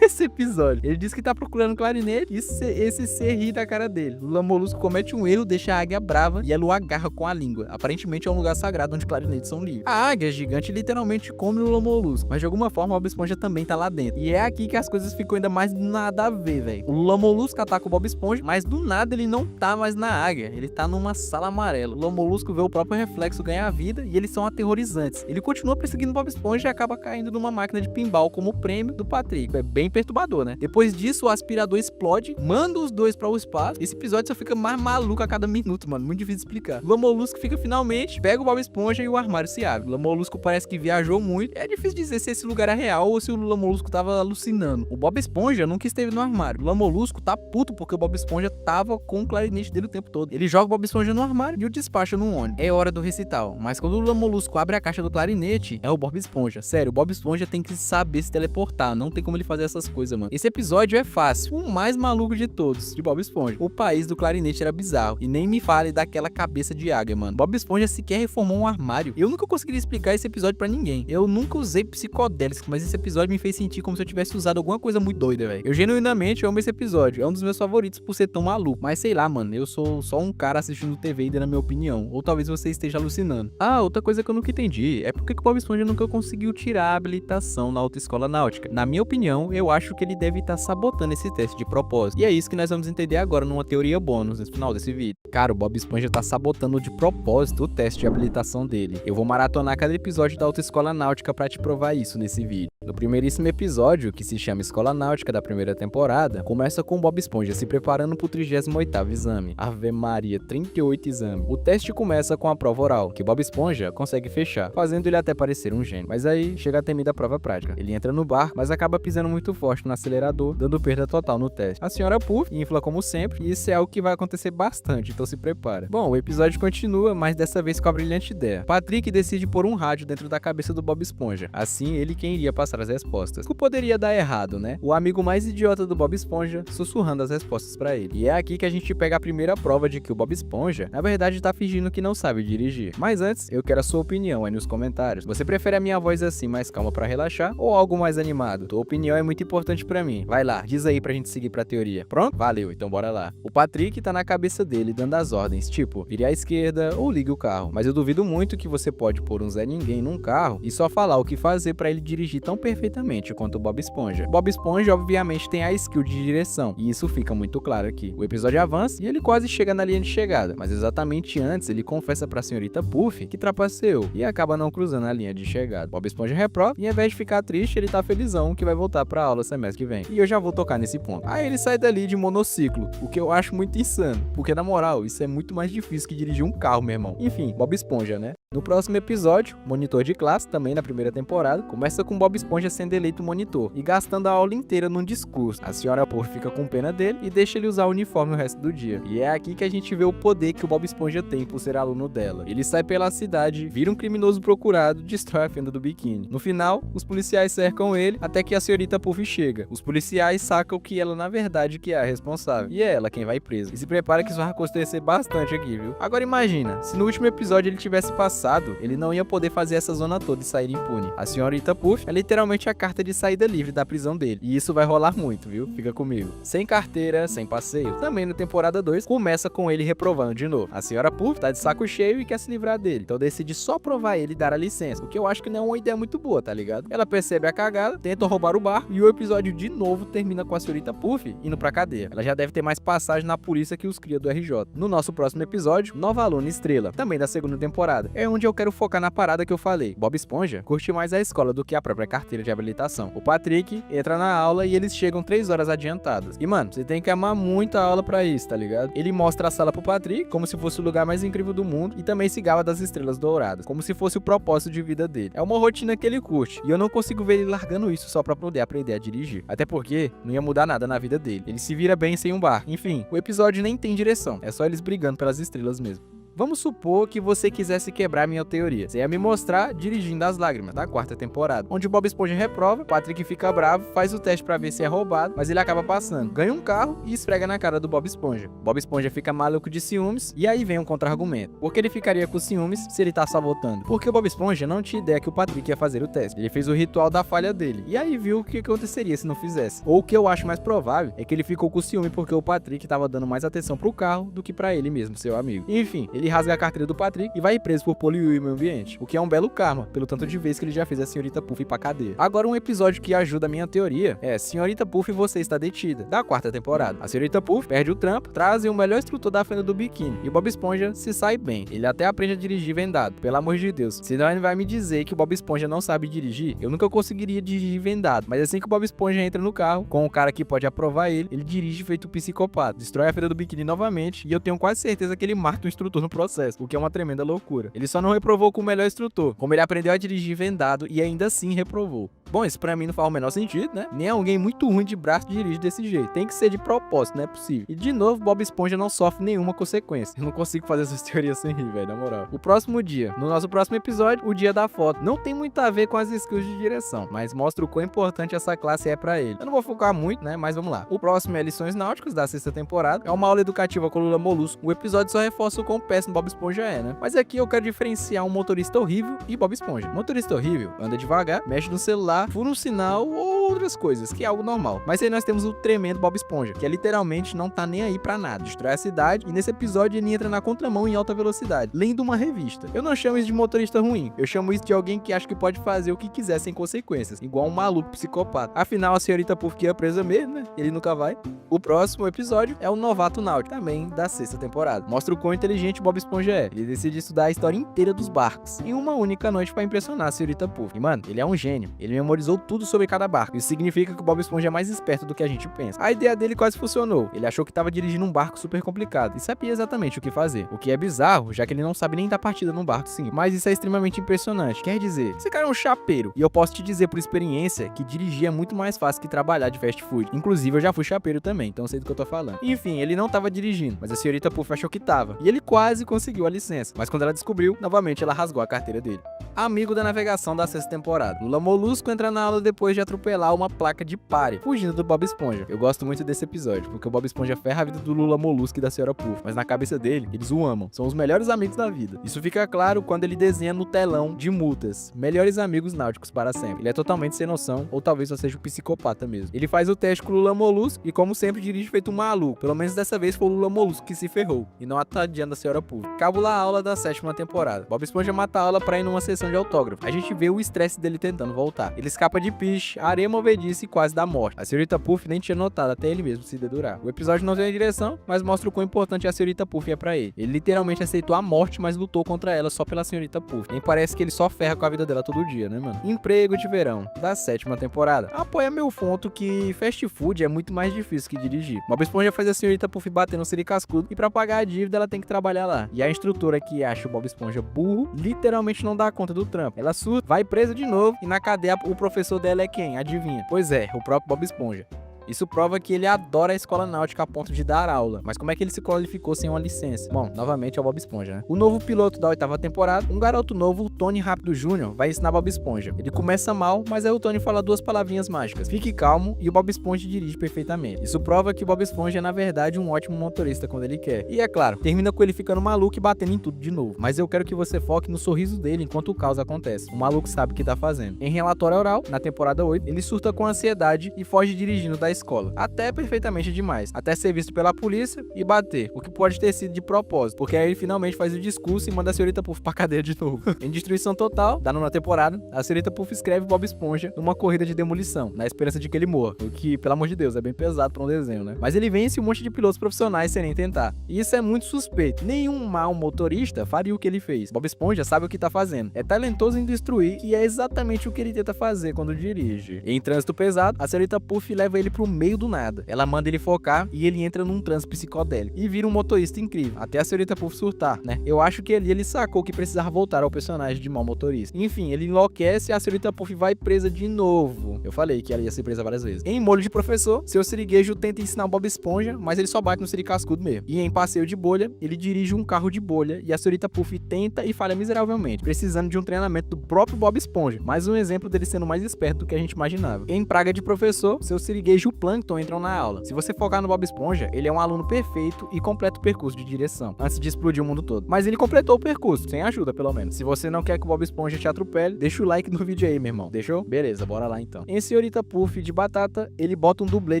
esse episódio. Ele diz que tá procurando clarinete e esse ser ri da cara dele. O Lula Molusco comete um erro, deixa a águia brava e ela o agarra com a língua. Aparentemente é um lugar sagrado onde clarinetes são livres. A águia gigante literalmente come o Lula Molusco, mas de alguma forma o Bob Esponja também tá lá dentro. E é aqui que as coisas ficam ainda mais nada a ver, velho. O Lula Molusco ataca o Bob Esponja, mas do nada ele não tá mais na águia. Ele tá numa sala amarela. O Lula Molusco vê o próprio reflexo ganhar vida e eles são aterrorizantes. Ele continua perseguindo o Bob Esponja e acaba caindo numa máquina de pinball como prêmio do Patrick. É bem perturbador, né? Depois disso, o aspirador explode, manda os dois para o espaço. Esse episódio só fica mais maluco a cada minuto, mano. Muito difícil de explicar. O Lula Molusco fica finalmente, pega o Bob Esponja e o armário se abre. O Lula Molusco parece que viajou muito. É difícil dizer se esse lugar é real ou se o Lula Molusco tava alucinando. O Bob Esponja nunca esteve no armário. O Lula Molusco tá puto porque o Bob Esponja tava com o clarinete dele o tempo todo. Ele joga o Bob Esponja no armário e o despacha no ônibus. É hora do recital. Mas quando o Lula Molusco abre a caixa do clarinete, é o Bob Esponja. Sério, o Bob Esponja tem que saber se teleportar. Não tem como ele fazer essas coisas, mano. Esse episódio é fácil. O mais maluco de todos, de Bob Esponja. O país do clarinete era bizarro. E nem me fale daquela cabeça de águia, mano. Bob Esponja sequer reformou um armário. Eu nunca conseguiria explicar esse episódio pra ninguém. Eu nunca usei psicodélicos, mas esse episódio me fez sentir como se eu tivesse usado alguma coisa muito doida, velho. Eu genuinamente amo esse episódio. É um dos meus favoritos por ser tão maluco. Mas sei lá, mano. Eu sou só um cara assistindo TV e dando a minha opinião. Ou talvez você esteja alucinando. Ah, outra coisa que eu nunca entendi é porque o Bob Esponja nunca conseguiu tirar a habilitação na autoescola náutica. Na minha opinião, eu acho que ele deve estar sabotando esse teste de propósito. E é isso que nós vamos entender agora numa teoria bônus no final desse vídeo. Cara, o Bob Esponja tá sabotando de propósito o teste de habilitação dele. Eu vou maratonar cada episódio da autoescola náutica pra te provar isso nesse vídeo. No primeiríssimo episódio, que se chama Escola Náutica da primeira temporada, começa com o Bob Esponja se preparando pro 38º exame. Ave Maria, 38 exames. O teste começa com a prova oral, que Bob Esponja consegue fechar, fazendo ele até parecer um gênio. Mas aí chega a temida prova prática. Ele entra no barco, mas acaba pisando muito forte no acelerador, dando perda total no teste. A senhora Puff infla como sempre, e isso é algo que vai acontecer bastante, então se prepara. Bom, o episódio continua, mas dessa vez com a brilhante ideia. Patrick decide pôr um rádio dentro da cabeça do Bob Esponja. Assim, ele quem iria passar as respostas. O que poderia dar errado, né? O amigo mais idiota do Bob Esponja sussurrando as respostas pra ele. E é aqui que a gente pega a primeira prova de que o Bob Esponja, na verdade, tá fingindo que não sabe dirigir. Mas antes, eu quero a sua opinião aí nos comentários. Você prefere a minha voz assim, mais calma pra relaxar, ou algo mais animado? Tua opinião é muito importante pra mim. Vai lá, diz aí pra gente seguir pra teoria. Pronto? Valeu, então bora lá. O Patrick tá na cabeça dele dando as ordens, tipo, vire à esquerda ou ligue o carro. Mas eu duvido muito que você pode pôr um Zé Ninguém num carro e só falar o que fazer pra ele dirigir tão perfeitamente quanto o Bob Esponja. Bob Esponja, obviamente, tem a skill de direção, e isso fica muito claro aqui. O episódio avança e ele quase chega na linha de chegada, mas exatamente antes ele confessa pra senhorita Puff que trapaceou e acaba não cruzando a linha de chegada. Bob Esponja reprova e, ao invés de ficar triste, ele tá felizão que vai voltar pra aula semestre que vem. E eu já vou tocar nesse ponto. Aí ele sai dali de monociclo, o que eu acho muito insano, porque na moral, isso é muito mais difícil que dirigir um carro, meu irmão. Enfim, Bob Esponja, né? No próximo episódio, monitor de classe, também na primeira temporada, começa com Bob Esponja sendo eleito monitor e gastando a aula inteira num discurso. A senhora Puff fica com pena dele e deixa ele usar o uniforme o resto do dia. E é aqui que a gente vê o poder que o Bob Esponja tem por ser aluno dela. Ele sai pela cidade, vira um criminoso procurado, destrói a fenda do biquíni. No final, os policiais cercam ele até que a senhorita Puff chega. Os policiais sacam que ela na verdade que é a responsável, e é ela quem vai presa. E se prepara que isso vai acontecer bastante aqui, viu? Agora imagina, se no último episódio ele tivesse passado, ele não ia poder fazer essa zona toda e sair impune. A senhorita Puff é literalmente a carta de saída livre da prisão dele. E isso vai rolar muito, viu? Fica comigo. Sem carteira, sem passeio. Também na temporada 2, começa com ele reprovando de novo. A senhora Puff tá de saco cheio e quer se livrar dele. Então decide só provar ele e dar a licença. O que eu acho que não é uma ideia muito boa, tá ligado? Ela percebe a cagada, tenta roubar o barco e o episódio de novo termina com a senhorita Puff indo pra cadeia. Ela já deve ter mais passagem na polícia que os cria do RJ. No nosso próximo episódio, nova aluna estrela, também da segunda temporada. É onde eu quero focar na parada que eu falei. Bob Esponja curte mais a escola do que a própria carteira de habilitação. O Patrick entra na aula e eles chegam 3 horas adiantadas. E mano, você tem que amar muito a aula pra isso, tá ligado? Ele mostra a sala pro Patrick como se fosse o lugar mais incrível do mundo e também se gaba das estrelas douradas, como se fosse o propósito de vida dele. É uma rotina que ele curte e eu não consigo ver ele largando isso só pra poder aprender a dirigir. Até porque não ia mudar nada na vida dele. Ele se vira bem sem um barco. Enfim, o episódio nem tem direção, é só eles brigando pelas estrelas mesmo. Vamos supor que você quisesse quebrar minha teoria. Você ia me mostrar Dirigindo as Lágrimas, da 4ª temporada, onde o Bob Esponja reprova, Patrick fica bravo, faz o teste pra ver se é roubado, mas ele acaba passando. Ganha um carro e esfrega na cara do Bob Esponja. Bob Esponja fica maluco de ciúmes e aí vem um contra-argumento. Por que ele ficaria com ciúmes se ele tá sabotando? Porque o Bob Esponja não tinha ideia que o Patrick ia fazer o teste. Ele fez o ritual da falha dele e aí viu o que aconteceria se não fizesse. Ou o que eu acho mais provável é que ele ficou com ciúme porque o Patrick tava dando mais atenção pro carro do que pra ele mesmo, seu amigo. Enfim, ele rasga a carteira do Patrick e vai preso por poluir o meio ambiente, o que é um belo karma, pelo tanto de vezes que ele já fez a senhorita Puff ir pra cadeia. Agora um episódio que ajuda a minha teoria é Senhorita Puff, você está detida, da 4ª temporada. A senhorita Puff perde o trampo, trazem o melhor instrutor da fenda do biquíni e o Bob Esponja se sai bem. Ele até aprende a dirigir vendado, pelo amor de Deus. Senão ele vai me dizer que o Bob Esponja não sabe dirigir, eu nunca conseguiria dirigir vendado. Mas assim que o Bob Esponja entra no carro, com o cara que pode aprovar ele dirige feito psicopata, destrói a fenda do biquíni novamente e eu tenho quase certeza que ele mata o instrutor no processo, o que é uma tremenda loucura. Ele só não reprovou com o melhor instrutor, como ele aprendeu a dirigir vendado e ainda assim reprovou. Bom, isso pra mim não faz o menor sentido, né? Nem alguém muito ruim de braço dirige desse jeito. Tem que ser de propósito, não é possível. E de novo, Bob Esponja não sofre nenhuma consequência. Eu não consigo fazer essas teorias sem rir, velho, na moral. O próximo dia. No nosso próximo episódio, o dia da foto. Não tem muito a ver com as skills de direção, mas mostra o quão importante essa classe é pra ele. Eu não vou focar muito, né? Mas vamos lá. O próximo é Lições Náuticas, da 6ª temporada. É uma aula educativa com Lula Molusco. O episódio só reforça o quão péssimo Bob Esponja é, né? Mas aqui eu quero diferenciar um motorista horrível e Bob Esponja. Motorista horrível anda devagar, mexe no celular, fura um sinal ou outras coisas, que é algo normal. Mas aí nós temos o tremendo Bob Esponja, que literalmente não tá nem aí pra nada. Destrói a cidade e nesse episódio ele entra na contramão em alta velocidade, lendo uma revista. Eu não chamo isso de motorista ruim, eu chamo isso de alguém que acha que pode fazer o que quiser sem consequências, igual um maluco psicopata. Afinal, a senhorita Puff que é presa mesmo, né? Ele nunca vai. O próximo episódio é o Novato Náutico, também da 6ª temporada. Mostra o quão inteligente Bob Esponja é. Ele decide estudar a história inteira dos barcos em uma única noite pra impressionar a senhorita Puff. E mano, ele é um gênio. Ele memorizou tudo sobre cada barco. Isso significa que o Bob Esponja é mais esperto do que a gente pensa. A ideia dele quase funcionou. Ele achou que estava dirigindo um barco super complicado e sabia exatamente o que fazer. O que é bizarro, já que ele não sabe nem dar partida num barco sim. Mas isso é extremamente impressionante. Quer dizer, esse cara é um chapeiro. E eu posso te dizer por experiência que dirigir é muito mais fácil que trabalhar de fast food. Inclusive, eu já fui chapeiro também, então sei do que eu tô falando. Enfim, ele não estava dirigindo, mas a senhorita Puff achou que tava. E ele quase conseguiu a licença. Mas quando ela descobriu, novamente ela rasgou a carteira dele. amigo da navegação da sexta temporada. Lula Molusco entra na aula depois de atropelar uma placa de pare, fugindo do Bob Esponja. Eu gosto muito desse episódio, porque o Bob Esponja ferra a vida do Lula Molusco e da Senhora Puff, mas na cabeça dele, eles o amam. São os melhores amigos da vida. Isso fica claro quando ele desenha no telão de multas: melhores amigos náuticos para sempre. Ele é totalmente sem noção, ou talvez só seja um psicopata mesmo. Ele faz o teste com o Lula Molusco e, como sempre, dirige feito um maluco. Pelo menos dessa vez foi o Lula Molusco que se ferrou, e não a tadinha da Senhora Puff. Cabula a aula da sétima temporada. Bob Esponja mata a aula pra ir numa sessão de autógrafo. A gente vê o estresse dele tentando voltar. Ele escapa de piche, areia movediça e quase dá morte. A Senhorita Puff nem tinha notado até ele mesmo se dedurar. O episódio não tem direção, mas mostra o quão importante a Senhorita Puff é pra ele. Ele literalmente aceitou a morte, mas lutou contra ela só pela Senhorita Puff. Nem parece que ele só ferra com a vida dela todo dia, né, mano? Emprego de verão, da sétima temporada. Apoia meu ponto que fast food é muito mais difícil que dirigir. Bob Esponja faz a Senhorita Puff bater no siricascudo e pra pagar a dívida ela tem que trabalhar lá. E a instrutora que acha o Bob Esponja burro, literalmente não dá conta do trampo. Ela surta, vai presa de novo e na cadeia o professor dela é quem? Adivinha? Pois é, o próprio Bob Esponja. Isso prova que ele adora a escola náutica a ponto de dar aula. Mas como é que ele se qualificou sem uma licença? Bom, novamente é o Bob Esponja, né? O novo piloto da oitava temporada, um garoto novo, o Tony Rápido Jr., vai ensinar Bob Esponja. Ele começa mal, mas aí o Tony fala duas palavrinhas mágicas: fique calmo, e o Bob Esponja dirige perfeitamente. Isso prova que o Bob Esponja é, na verdade, um ótimo motorista quando ele quer. E é claro, termina com ele ficando maluco e batendo em tudo de novo. Mas eu quero que você foque no sorriso dele enquanto o caos acontece. O maluco sabe o que tá fazendo. Em relatório oral, na temporada 8, ele surta com ansiedade e foge dirigindo da escola. Até perfeitamente demais. Até ser visto pela polícia e bater. O que pode ter sido de propósito, porque aí ele finalmente faz o discurso e manda a Senhorita Puff pra cadeia de novo. Em destruição total, da nona temporada, a Senhorita Puff escreve Bob Esponja numa corrida de demolição, na esperança de que ele morra. O que, pelo amor de Deus, é bem pesado pra um desenho, né? Mas ele vence um monte de pilotos profissionais sem nem tentar. E isso é muito suspeito. Nenhum mau motorista faria o que ele fez. Bob Esponja sabe o que tá fazendo. É talentoso em destruir e é exatamente o que ele tenta fazer quando dirige. Em trânsito pesado, a Senhorita Puff leva ele pro meio do nada. Ela manda ele focar e ele entra num transe psicodélico e vira um motorista incrível, até a Senhorita Puff surtar, né? Eu acho que ele sacou que precisava voltar ao personagem de mau motorista. Enfim, ele enlouquece e a Senhorita Puff vai presa de novo. Eu falei que ela ia ser presa várias vezes. Em molho de professor, seu siriguejo tenta ensinar o Bob Esponja, mas ele só bate no siricascudo mesmo. E em passeio de bolha, ele dirige um carro de bolha e a Senhorita Puff tenta e falha miseravelmente, precisando de um treinamento do próprio Bob Esponja. Mais um exemplo dele sendo mais esperto do que a gente imaginava. Em praga de professor, seu siriguejo e o Plankton entram na aula. Se você focar no Bob Esponja, ele é um aluno perfeito e completa o percurso de direção, antes de explodir o mundo todo. Mas ele completou o percurso, sem ajuda pelo menos. Se você não quer que o Bob Esponja te atropele, deixa o like no vídeo aí, meu irmão. Deixou? Beleza, bora lá então. Em Senhorita Puff de batata, ele bota um dublê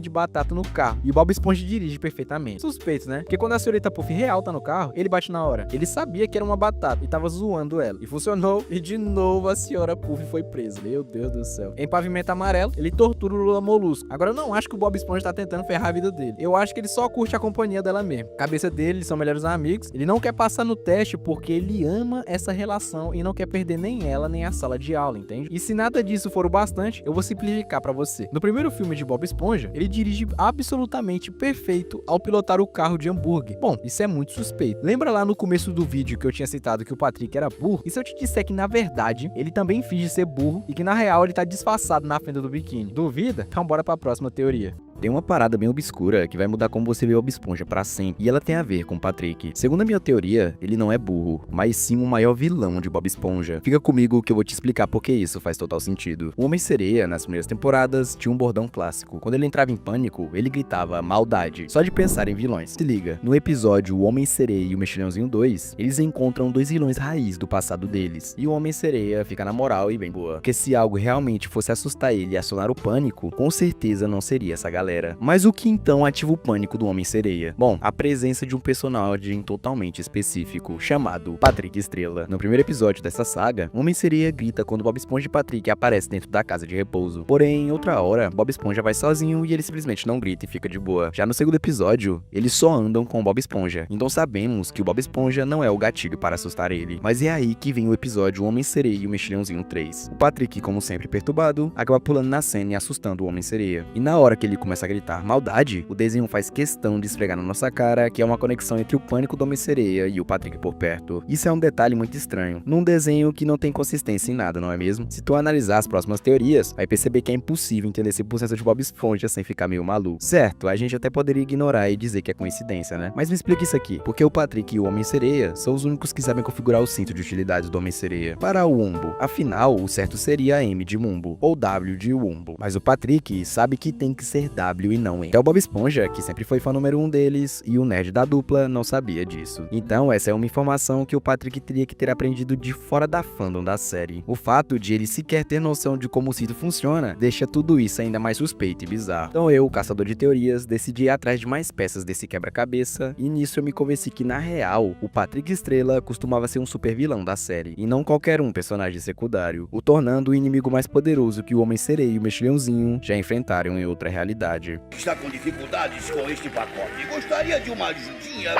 de batata no carro, e o Bob Esponja dirige perfeitamente. Suspeito, né? Porque quando a Senhorita Puff real tá no carro, ele bate na hora. Ele sabia que era uma batata e tava zoando ela. E funcionou, e de novo a Senhora Puff foi presa. Meu Deus do céu. Em Pavimento Amarelo, ele tortura o Lula Molusco. Agora eu não acho que o Bob Esponja tá tentando ferrar a vida dele. Eu acho que ele só curte a companhia dela mesmo. Cabeça dele, eles são melhores amigos. Ele não quer passar no teste porque ele ama essa relação e não quer perder nem ela, nem a sala de aula, entende? E se nada disso for o bastante, eu vou simplificar pra você. No primeiro filme de Bob Esponja, ele dirige absolutamente perfeito ao pilotar o carro de hambúrguer. Bom, isso é muito suspeito. Lembra lá no começo do vídeo que eu tinha citado que o Patrick era burro? E se eu te disser que, na verdade, ele também finge ser burro e que, na real, ele tá disfarçado na fenda do biquíni? Duvida? Então bora pra próxima teoria. Tem uma parada bem obscura que vai mudar como você vê o Bob Esponja pra sempre, e ela tem a ver com o Patrick. Segundo a minha teoria, ele não é burro, mas sim o maior vilão de Bob Esponja. Fica comigo que eu vou te explicar porque isso faz total sentido. O Homem-Sereia, nas primeiras temporadas, tinha um bordão clássico. Quando ele entrava em pânico, ele gritava maldade, só de pensar em vilões. Se liga, no episódio O Homem-Sereia e o Mexilhãozinho 2, eles encontram dois vilões raiz do passado deles, e o Homem-Sereia fica na moral e bem boa. Porque se algo realmente fosse assustar ele e acionar o pânico, com certeza não seria essa galera. Mas o que então ativa o pânico do Homem-Sereia? Bom, a presença de um personagem totalmente específico, chamado Patrick Estrela. No primeiro episódio dessa saga, o Homem-Sereia grita quando Bob Esponja e Patrick aparecem dentro da casa de repouso. Porém, em outra hora, Bob Esponja vai sozinho e ele simplesmente não grita e fica de boa. Já no segundo episódio, eles só andam com o Bob Esponja. Então sabemos que o Bob Esponja não é o gatilho para assustar ele. Mas é aí que vem o episódio O Homem-Sereia e o Mexilhãozinho 3. O Patrick, como sempre perturbado, acaba pulando na cena e assustando o Homem-Sereia. E na hora que ele começa começa a gritar maldade, o desenho faz questão de esfregar na nossa cara que é uma conexão entre o pânico do Homem-Sereia e o Patrick por perto. Isso é um detalhe muito estranho, num desenho que não tem consistência em nada, não é mesmo? Se tu analisar as próximas teorias, vai perceber que é impossível entender esse processo de Bob Esponja sem ficar meio maluco. Certo, a gente até poderia ignorar e dizer que é coincidência, né? Mas me explica isso aqui, porque o Patrick e o Homem-Sereia são os únicos que sabem configurar o cinto de utilidades do Homem-Sereia para o Wumbo. Afinal, o certo seria M de Mumbo, ou W de Wumbo. Mas o Patrick sabe que tem que ser W e não M. É o Bob Esponja, que sempre foi fã número 1 deles, e o nerd da dupla não sabia disso. Então, essa é uma informação que o Patrick teria que ter aprendido de fora da fandom da série. O fato de ele sequer ter noção de como o cinto funciona, deixa tudo isso ainda mais suspeito e bizarro. Então eu, caçador de teorias, decidi ir atrás de mais peças desse quebra-cabeça, e nisso eu me convenci que, na real, o Patrick Estrela costumava ser um super vilão da série, e não qualquer um personagem secundário, o tornando o inimigo mais poderoso que o Homem-Sereia e o Mexilhãozinho já enfrentaram em outra realidade. Está com dificuldades com este pacote. Gostaria de uma ajudinha?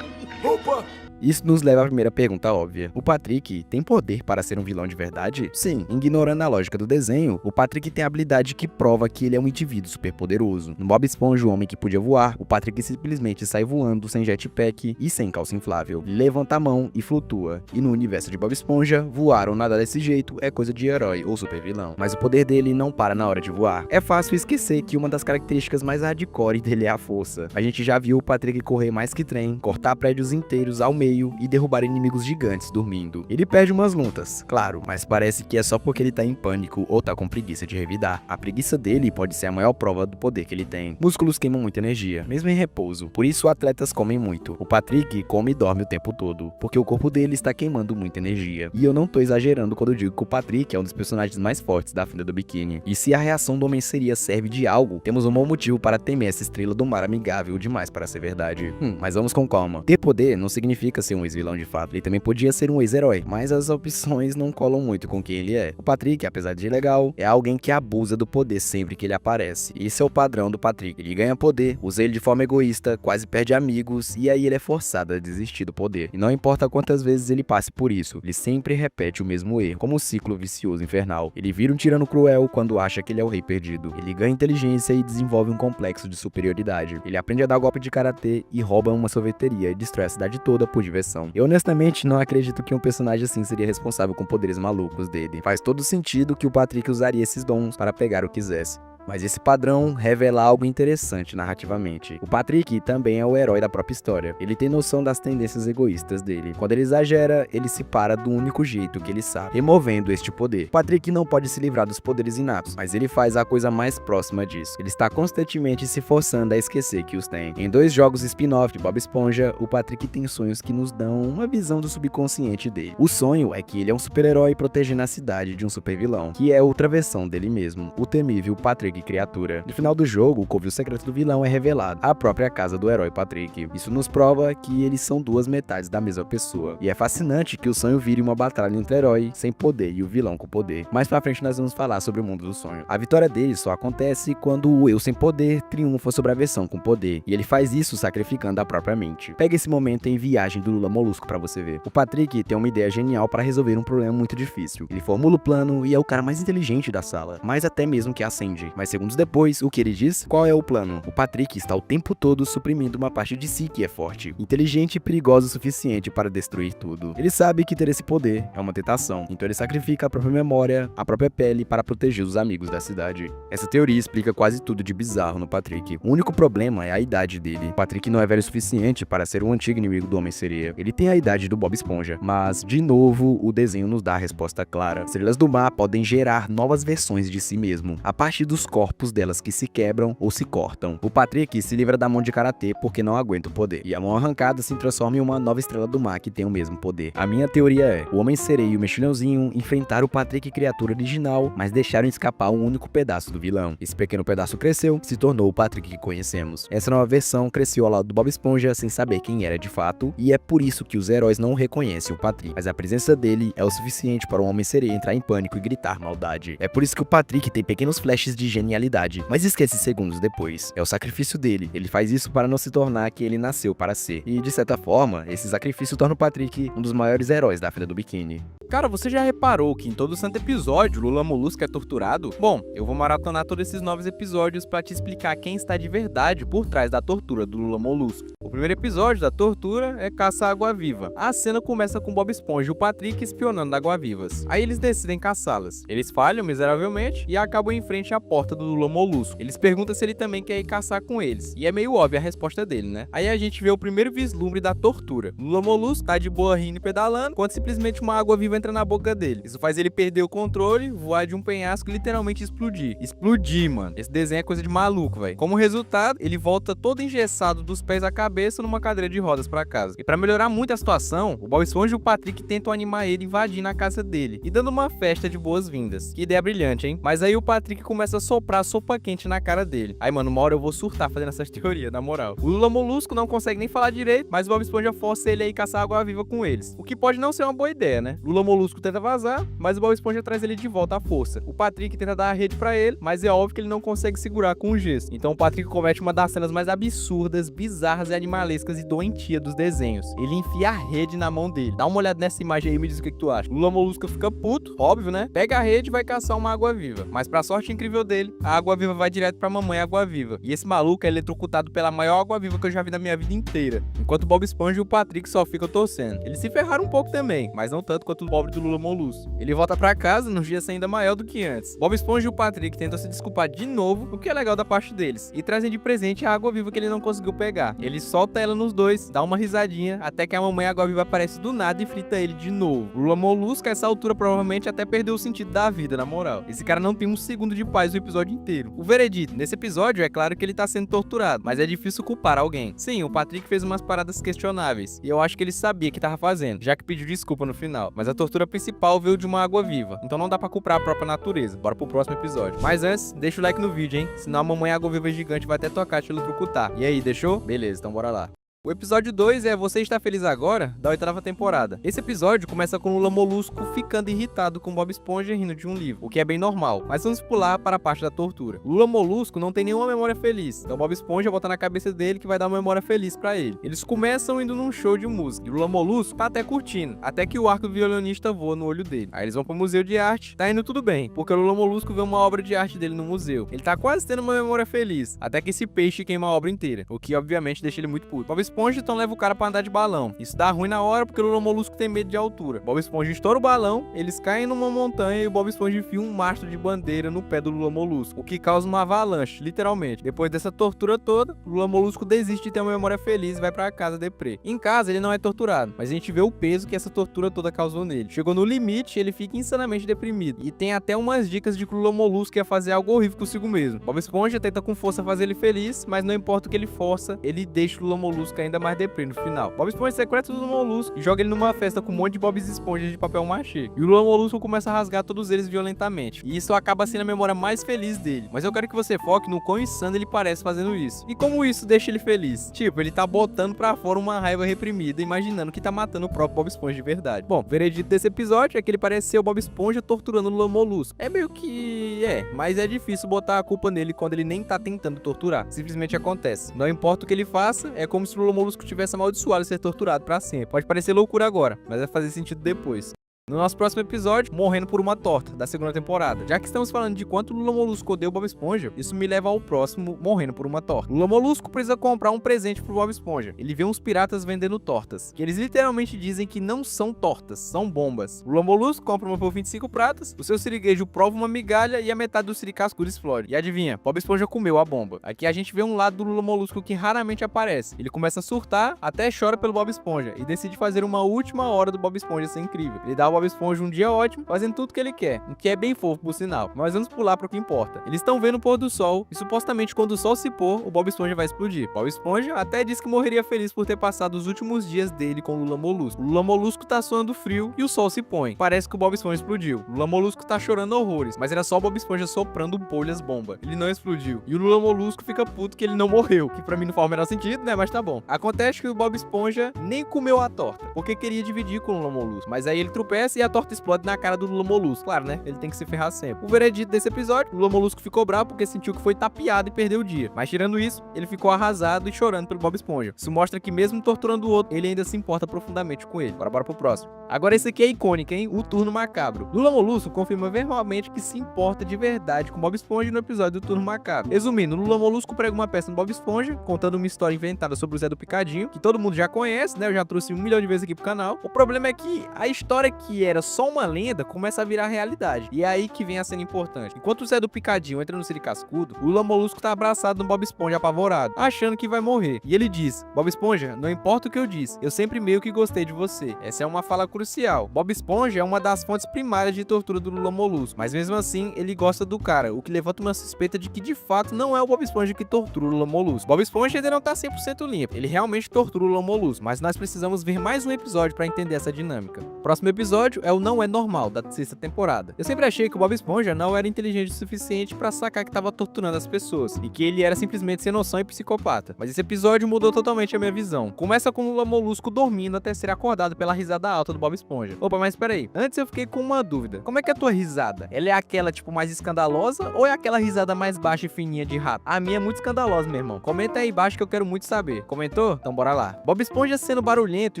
Opa! Isso nos leva à primeira pergunta óbvia. O Patrick tem poder para ser um vilão de verdade? Sim, ignorando a lógica do desenho, o Patrick tem a habilidade que prova que ele é um indivíduo superpoderoso. No Bob Esponja, o homem que podia voar, o Patrick simplesmente sai voando sem jetpack e sem calça inflável. Ele levanta a mão e flutua. E no universo de Bob Esponja, voar ou nadar desse jeito é coisa de herói ou super vilão. Mas o poder dele não para na hora de voar. É fácil esquecer que uma das características mais hardcore dele é a força. A gente já viu o Patrick correr mais que trem, cortar prédios inteiros ao meio e derrubar inimigos gigantes dormindo. Ele perde umas lutas, claro, mas parece que é só porque ele tá em pânico ou tá com preguiça de revidar. A preguiça dele pode ser a maior prova do poder que ele tem. Músculos queimam muita energia, mesmo em repouso, por isso atletas comem muito. O Patrick come e dorme o tempo todo, porque o corpo dele está queimando muita energia. E eu não tô exagerando quando eu digo que o Patrick é um dos personagens mais fortes da Fenda do Biquíni. E se a reação do Homem-Sereia serve de algo, temos um bom motivo para temer essa estrela do mar amigável demais para ser verdade. Mas vamos com calma. Ter poder não significa ser um ex-vilão de fato, ele também podia ser um ex-herói, mas as opções não colam muito com quem ele é. O Patrick, apesar de legal, é alguém que abusa do poder sempre que ele aparece. Esse é o padrão do Patrick. Ele ganha poder, usa ele de forma egoísta, quase perde amigos, e aí ele é forçado a desistir do poder. E não importa quantas vezes ele passe por isso, ele sempre repete o mesmo erro, como um ciclo vicioso infernal. Ele vira um tirano cruel quando acha que ele é o rei perdido. Ele ganha inteligência e desenvolve um complexo de superioridade. Ele aprende a dar golpe de karatê e rouba uma sorveteria e destrói a cidade toda por diversão. Eu honestamente não acredito que um personagem assim seria responsável com poderes malucos dele. Faz todo sentido que o Patrick usaria esses dons para pegar o que quisesse. Mas esse padrão revela algo interessante narrativamente. O Patrick também é o herói da própria história. Ele tem noção das tendências egoístas dele. Quando ele exagera, ele se para do único jeito que ele sabe, removendo este poder. O Patrick não pode se livrar dos poderes inatos, mas ele faz a coisa mais próxima disso. Ele está constantemente se forçando a esquecer que os tem. Em 2 jogos spin-off de Bob Esponja, o Patrick tem sonhos que nos dão uma visão do subconsciente dele. O sonho é que ele é um super-herói protegendo a cidade de um super-vilão, que é outra versão dele mesmo, o temível Patrick Criatura. No final do jogo, o covil secreto do vilão é revelado, a própria casa do herói Patrick. Isso nos prova que eles são 2 metades da mesma pessoa. E é fascinante que o sonho vire uma batalha entre o herói sem poder e o vilão com poder. Mais pra frente nós vamos falar sobre o mundo do sonho. A vitória dele só acontece quando o eu sem poder triunfa sobre a versão com poder. E ele faz isso sacrificando a própria mente. Pega esse momento em Viagem do Lula Molusco pra você ver. O Patrick tem uma ideia genial para resolver um problema muito difícil. Ele formula o plano e é o cara mais inteligente da sala, mais até mesmo que a Sandy. Mas segundos depois, o que ele diz? Qual é o plano? O Patrick está o tempo todo suprimindo uma parte de si que é forte, inteligente e perigosa o suficiente para destruir tudo. Ele sabe que ter esse poder é uma tentação, então ele sacrifica a própria memória, a própria pele para proteger os amigos da cidade. Essa teoria explica quase tudo de bizarro no Patrick. O único problema é a idade dele. O Patrick não é velho o suficiente para ser um antigo inimigo do Homem-Sereia. Ele tem a idade do Bob Esponja, mas, de novo, o desenho nos dá a resposta clara. Estrelas do mar podem gerar novas versões de si mesmo, a partir dos corpos delas que se quebram ou se cortam. O Patrick se livra da mão de karatê porque não aguenta o poder, e a mão arrancada se transforma em uma nova estrela do mar que tem o mesmo poder. A minha teoria é: o Homem-Sereia e o Mexilhãozinho enfrentaram o Patrick criatura original, mas deixaram escapar um único pedaço do vilão. Esse pequeno pedaço cresceu, se tornou o Patrick que conhecemos. Essa nova versão cresceu ao lado do Bob Esponja sem saber quem era de fato, e é por isso que os heróis não reconhecem o Patrick, mas a presença dele é o suficiente para o Homem-Sereia entrar em pânico e gritar maldade. É por isso que o Patrick tem pequenos flashes de gênio genialidade, mas esquece segundos depois. É o sacrifício dele. Ele faz isso para não se tornar quem ele nasceu para ser. E, de certa forma, esse sacrifício torna o Patrick um dos maiores heróis da Fenda do Biquíni. Cara, você já reparou que em todo santo episódio Lula Molusco é torturado? Bom, eu vou maratonar todos esses novos episódios pra te explicar quem está de verdade por trás da tortura do Lula Molusco. O primeiro episódio da tortura é Caça Água-Viva. A cena começa com Bob Esponja e o Patrick espionando água-vivas. Aí eles decidem caçá-las. Eles falham miseravelmente e acabam em frente à porta do Lula Molusco. Eles perguntam se ele também quer ir caçar com eles. E é meio óbvia a resposta dele, né? Aí a gente vê o primeiro vislumbre da tortura. Lula Molusco tá de boa rindo e pedalando, quando simplesmente uma água-viva entra na boca dele. Isso faz ele perder o controle, voar de um penhasco e literalmente explodir. Explodir, mano. Esse desenho é coisa de maluco, velho. Como resultado, ele volta todo engessado dos pés à cabeça numa cadeira de rodas pra casa. E pra melhorar muito a situação, o Bob Esponja e o Patrick tentam animar ele invadindo a casa dele e dando uma festa de boas-vindas. Que ideia brilhante, hein? Mas aí o Patrick começa a soprar sopa quente na cara dele. Aí, mano, uma hora eu vou surtar fazendo essas teorias, na moral. O Lula Molusco não consegue nem falar direito, mas o Bob Esponja força ele aí caçar água-viva com eles. O que pode não ser uma boa ideia, né? Lula Molusco tenta vazar, mas o Bob Esponja traz ele de volta à força. O Patrick tenta dar a rede pra ele, mas é óbvio que ele não consegue segurar com o gesso. Então o Patrick comete uma das cenas mais absurdas, bizarras e animalescas e doentia dos desenhos. Ele enfia a rede na mão dele. Dá uma olhada nessa imagem aí e me diz o que tu acha. Lula Molusco fica puto, óbvio, né? Pega a rede e vai caçar uma água-viva. Mas pra sorte incrível dele, a água-viva vai direto pra mamãe água-viva. E esse maluco é eletrocutado pela maior água-viva que eu já vi na minha vida inteira. Enquanto o Bob Esponja e o Patrick só ficam torcendo. Eles se ferraram um pouco também, mas não tanto quanto o pobre do Lula Molusco. Ele volta pra casa num dia ainda maior do que antes. Bob Esponja e o Patrick tentam se desculpar de novo, o que é legal da parte deles, e trazem de presente a água-viva que ele não conseguiu pegar. Ele solta ela nos dois, dá uma risadinha, até que a mamãe água-viva aparece do nada e frita ele de novo. O Lula Molusco, a essa altura, provavelmente até perdeu o sentido da vida, na moral. Esse cara não tem um segundo de paz o episódio inteiro. O veredito, nesse episódio, é claro que ele tá sendo torturado, mas é difícil culpar alguém. Sim, o Patrick fez umas paradas questionáveis, e eu acho que ele sabia que tava fazendo, já que pediu desculpa no final. Mas a tortura principal veio de uma água-viva, então não dá pra culpar a própria natureza. Bora pro próximo episódio. Mas antes, deixa o like no vídeo, hein? Senão a mamãe água-viva gigante vai até tocar te eletrocutar. E aí, deixou? Beleza, então bora lá. O episódio 2 é Você Está Feliz Agora? Da 8ª temporada. Esse episódio começa com o Lula Molusco ficando irritado com Bob Esponja rindo de um livro, o que é bem normal, mas vamos pular para a parte da tortura. Lula Molusco não tem nenhuma memória feliz, então Bob Esponja bota na cabeça dele que vai dar uma memória feliz pra ele. Eles começam indo num show de música, e o Lula Molusco tá até curtindo, até que o arco do violonista voa no olho dele. Aí eles vão pro museu de arte, tá indo tudo bem, porque o Lula Molusco vê uma obra de arte dele no museu. Ele tá quase tendo uma memória feliz, até que esse peixe queima a obra inteira, o que obviamente deixa ele muito puto. Bob Esponja então leva o cara pra andar de balão. Isso dá ruim na hora porque o Lula Molusco tem medo de altura. Bob Esponja estoura o balão, eles caem numa montanha e o Bob Esponja enfia um mastro de bandeira no pé do Lula Molusco, o que causa uma avalanche, literalmente. Depois dessa tortura toda, o Lula Molusco desiste de ter uma memória feliz e vai pra casa deprê. Em casa ele não é torturado, mas a gente vê o peso que essa tortura toda causou nele. Chegou no limite, ele fica insanamente deprimido. E tem até umas dicas de que o Lula Molusco ia fazer algo horrível consigo mesmo. Bob Esponja tenta com força fazer ele feliz, mas não importa o que ele força, ele deixa o Lula Molusco ainda mais deprê no final. Bob Esponja secreta o Lula Molusco e joga ele numa festa com um monte de Bob Esponjas de papel machê. E o Lula Molusco começa a rasgar todos eles violentamente. E isso acaba sendo a memória mais feliz dele. Mas eu quero que você foque no quão insano ele parece fazendo isso. E como isso deixa ele feliz? Tipo, ele tá botando pra fora uma raiva reprimida, imaginando que tá matando o próprio Bob Esponja de verdade. Bom, o veredito desse episódio é que ele parece ser o Bob Esponja torturando o Lula Molusco. É meio que... mas é difícil botar a culpa nele quando ele nem tá tentando torturar. Simplesmente acontece. Não importa o que ele faça, é como se o Lula Molusco tivesse amaldiçoado e ser torturado pra sempre. Pode parecer loucura agora, mas vai fazer sentido depois. No nosso próximo episódio, Morrendo por uma Torta, da 2ª temporada. Já que estamos falando de quanto Lula Molusco odeia o Bob Esponja, isso me leva ao próximo, Morrendo por uma Torta. Lula Molusco precisa comprar um presente pro Bob Esponja. Ele vê uns piratas vendendo tortas, que eles literalmente dizem que não são tortas, são bombas. Lula Molusco compra uma por 25 pratas, o seu siriguejo prova uma migalha e a metade do siricascudo explode. E adivinha, Bob Esponja comeu a bomba. Aqui a gente vê um lado do Lula Molusco que raramente aparece. Ele começa a surtar, até chora pelo Bob Esponja, e decide fazer uma última hora do Bob Esponja ser incrível. Ele dá ao Bob Esponja um dia ótimo, fazendo tudo que ele quer, o que é bem fofo por sinal. Mas vamos pular pro que importa. Eles estão vendo o pôr do sol, e supostamente quando o sol se pôr, o Bob Esponja vai explodir. Bob Esponja até disse que morreria feliz por ter passado os últimos dias dele com o Lula Molusco. O Lula Molusco tá suando frio e o sol se põe. Parece que o Bob Esponja explodiu. O Lula Molusco tá chorando horrores, mas era só o Bob Esponja soprando bolhas bomba. Ele não explodiu. E o Lula Molusco fica puto que ele não morreu, que pra mim não faz o menor sentido, né? Mas tá bom. Acontece que o Bob Esponja nem comeu a torta, porque queria dividir com o Lula Molusco. Mas aí ele tropeça acontece e a torta explode na cara do Lula Molusco. Claro, né? Ele tem que se ferrar sempre. O veredito desse episódio, o Lula Molusco ficou bravo porque sentiu que foi tapeado e perdeu o dia. Mas tirando isso, ele ficou arrasado e chorando pelo Bob Esponja. Isso mostra que mesmo torturando o outro, ele ainda se importa profundamente com ele. Bora pro próximo. Agora esse aqui é icônico, hein? O turno macabro. Lula Molusco confirma verbalmente que se importa de verdade com Bob Esponja no episódio do turno macabro. Resumindo, Lula Molusco prega uma peça no Bob Esponja, contando uma história inventada sobre o Zé do Picadinho, que todo mundo já conhece, né? Eu já trouxe 1 milhão de vezes aqui pro canal. O problema é que a história que era só uma lenda começa a virar realidade. E é aí que vem a cena importante. Enquanto o Zé do Picadinho entra no Siri Cascudo, o Lula Molusco tá abraçado no Bob Esponja apavorado, achando que vai morrer. E ele diz: Bob Esponja, não importa o que eu disse, eu sempre meio que gostei de você. Essa é uma fala crucial. Bob Esponja é uma das fontes primárias de tortura do Lula Molusco, mas mesmo assim ele gosta do cara, o que levanta uma suspeita de que de fato não é o Bob Esponja que tortura o Lula Molusco. Bob Esponja ainda não tá 100% limpo, ele realmente tortura o Lula Molusco, mas nós precisamos ver mais um episódio pra entender essa dinâmica. O próximo episódio é o Não É Normal, da 6ª temporada. Eu sempre achei que o Bob Esponja não era inteligente o suficiente pra sacar que tava torturando as pessoas, e que ele era simplesmente sem noção e psicopata. Mas esse episódio mudou totalmente a minha visão. Começa com o Lula Molusco dormindo até ser acordado pela risada alta do Bob Esponja. Opa, mas peraí, antes eu fiquei com uma dúvida. Como é que é a tua risada? Ela é aquela tipo mais escandalosa ou é aquela risada mais baixa e fininha de rato? A minha é muito escandalosa, meu irmão. Comenta aí embaixo que eu quero muito saber. Comentou? Então bora lá. Bob Esponja sendo barulhento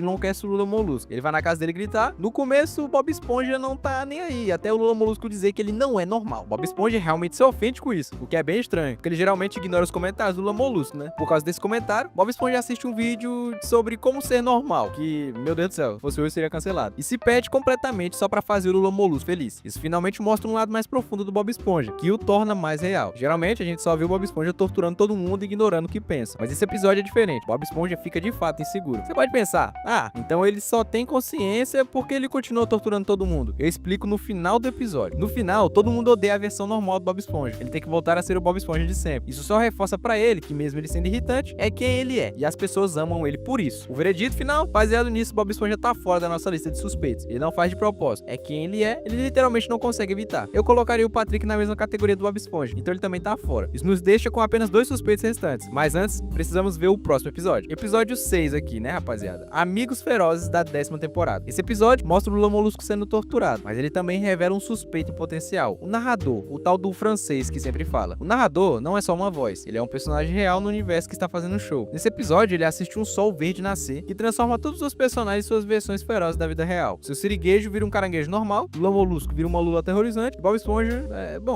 enlouquece o Lula Molusco. Ele vai na casa dele gritar. No começo o Bob Esponja não tá nem aí, até o Lula Molusco dizer que ele não é normal. Bob Esponja realmente se ofende com isso, o que é bem estranho, porque ele geralmente ignora os comentários do Lula Molusco, né? Por causa desse comentário, Bob Esponja assiste um vídeo sobre como ser normal, que, meu Deus do céu, se fosse hoje seria cancelado. E se perde completamente só pra fazer o Lula Molusco feliz. Isso finalmente mostra um lado mais profundo do Bob Esponja, que o torna mais real. Geralmente a gente só vê o Bob Esponja torturando todo mundo e ignorando o que pensa, mas esse episódio é diferente. Bob Esponja fica de fato inseguro. Você pode pensar, então ele só tem consciência porque ele continua torturando todo mundo. Eu explico no final do episódio. No final, todo mundo odeia a versão normal do Bob Esponja. Ele tem que voltar a ser o Bob Esponja de sempre. Isso só reforça pra ele que mesmo ele sendo irritante, é quem ele é. E as pessoas amam ele por isso. O veredito final, baseado nisso, Bob Esponja tá fora da nossa lista de suspeitos. Ele não faz de propósito. É quem ele é, ele literalmente não consegue evitar. Eu colocaria o Patrick na mesma categoria do Bob Esponja, então ele também tá fora. Isso nos deixa com apenas 2 suspeitos restantes. Mas antes, precisamos ver o próximo episódio. Episódio 6 aqui, né, rapaziada? Amigos Ferozes da 10ª temporada. Esse episódio mostra o Lula Molusco sendo torturado, mas ele também revela um suspeito em potencial. O narrador, o tal do francês que sempre fala. O narrador não é só uma voz, ele é um personagem real no universo que está fazendo o show. Nesse episódio, ele assiste um sol verde nascer, que transforma todos os personagens em suas versões ferozes da vida real. Seu siriguejo vira um caranguejo normal, Lula Molusco vira uma lula aterrorizante, Bob Esponja,